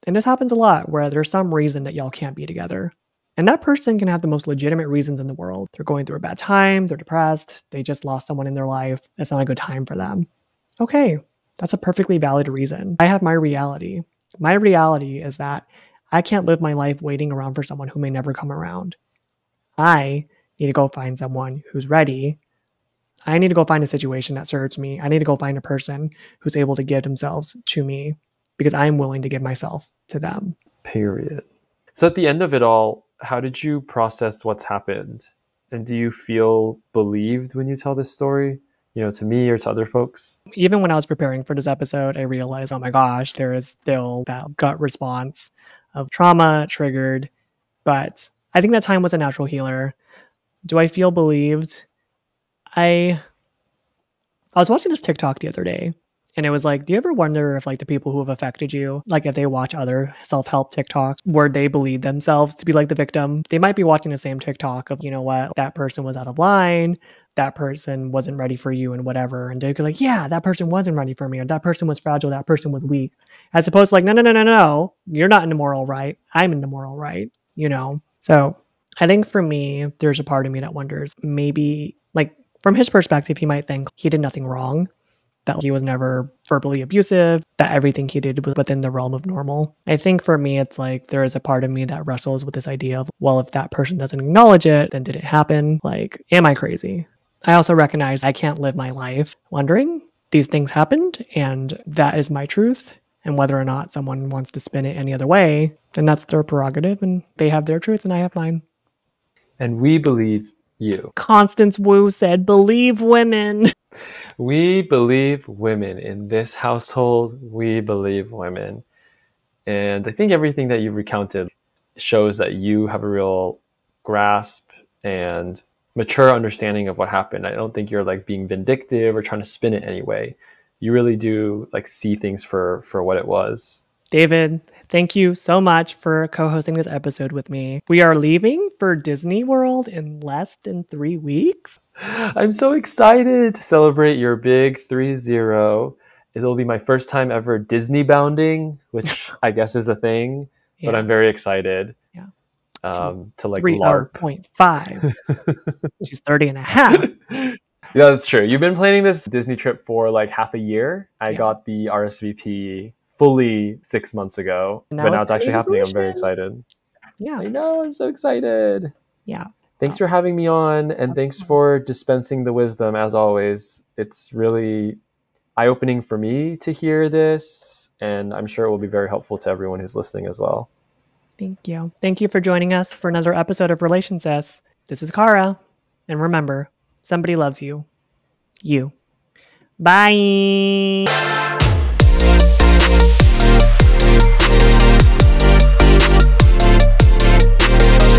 A: And this happens a lot where there's some reason that y'all can't be together. And that person can have the most legitimate reasons in the world. They're going through a bad time, they're depressed, they just lost someone in their life. It's not a good time for them. Okay, that's a perfectly valid reason. I have my reality. My reality is that I can't live my life waiting around for someone who may never come around. I need to go find someone who's ready. I need to go find a situation that serves me. I need to go find a person who's able to give themselves to me because I'm willing to give myself to them.
B: Period. So at the end of it all, how did you process what's happened? And do you feel believed when you tell this story? To me or to other folks?
A: Even when I was preparing for this episode, I realized, oh my gosh, there is still that gut response of trauma triggered. But I think that time was a natural healer. Do I feel believed? I was watching this TikTok the other day, and it was like, do you ever wonder if the people who have affected you, if they watch other self-help TikToks where they believe themselves to be the victim, they might be watching the same TikTok of, that person was out of line, that person wasn't ready for you and whatever. And they're like, yeah, that person wasn't ready for me, or that person was fragile, that person was weak. As opposed to no, you're not in the moral right. I'm in the moral right, So I think for me, there's a part of me that wonders, maybe from his perspective, he might think he did nothing wrong, that he was never verbally abusive, that everything he did was within the realm of normal. I think for me, it's there is a part of me that wrestles with this idea of, well, if that person doesn't acknowledge it, then did it happen? Am I crazy? I also recognize I can't live my life wondering these things happened and that is my truth. And whether or not someone wants to spin it any other way, then that's their prerogative and they have their truth and I have mine.
B: And we believe you.
A: Constance Wu said, believe women.
B: We believe women. In this household, we believe women. And I think everything that you've recounted shows that you have a real grasp and mature understanding of what happened. I don't think you're being vindictive or trying to spin it anyway. You really do see things for what it was.
A: David, thank you so much for co-hosting this episode with me. We are leaving for Disney World in less than 3 weeks.
B: I'm so excited to celebrate your big 3-0. It'll be my first time ever Disney bounding, which I guess is a thing, but I'm very excited.
A: Yeah.
B: To
A: LARP. 3.5. She's 30 and a half.
B: Yeah, that's true. You've been planning this Disney trip for half a year. I got the RSVP fully 6 months ago, but now it's actually happening. I'm very excited.
A: Yeah.
B: I know. I'm so excited.
A: Yeah.
B: Thanks for having me on, and thanks for dispensing the wisdom as always. It's really eye-opening for me to hear this, and I'm sure it will be very helpful to everyone who's listening as well.
A: Thank you. Thank you for joining us for another episode of Relation Sis. This is Kara, and remember, somebody loves you. You. Bye.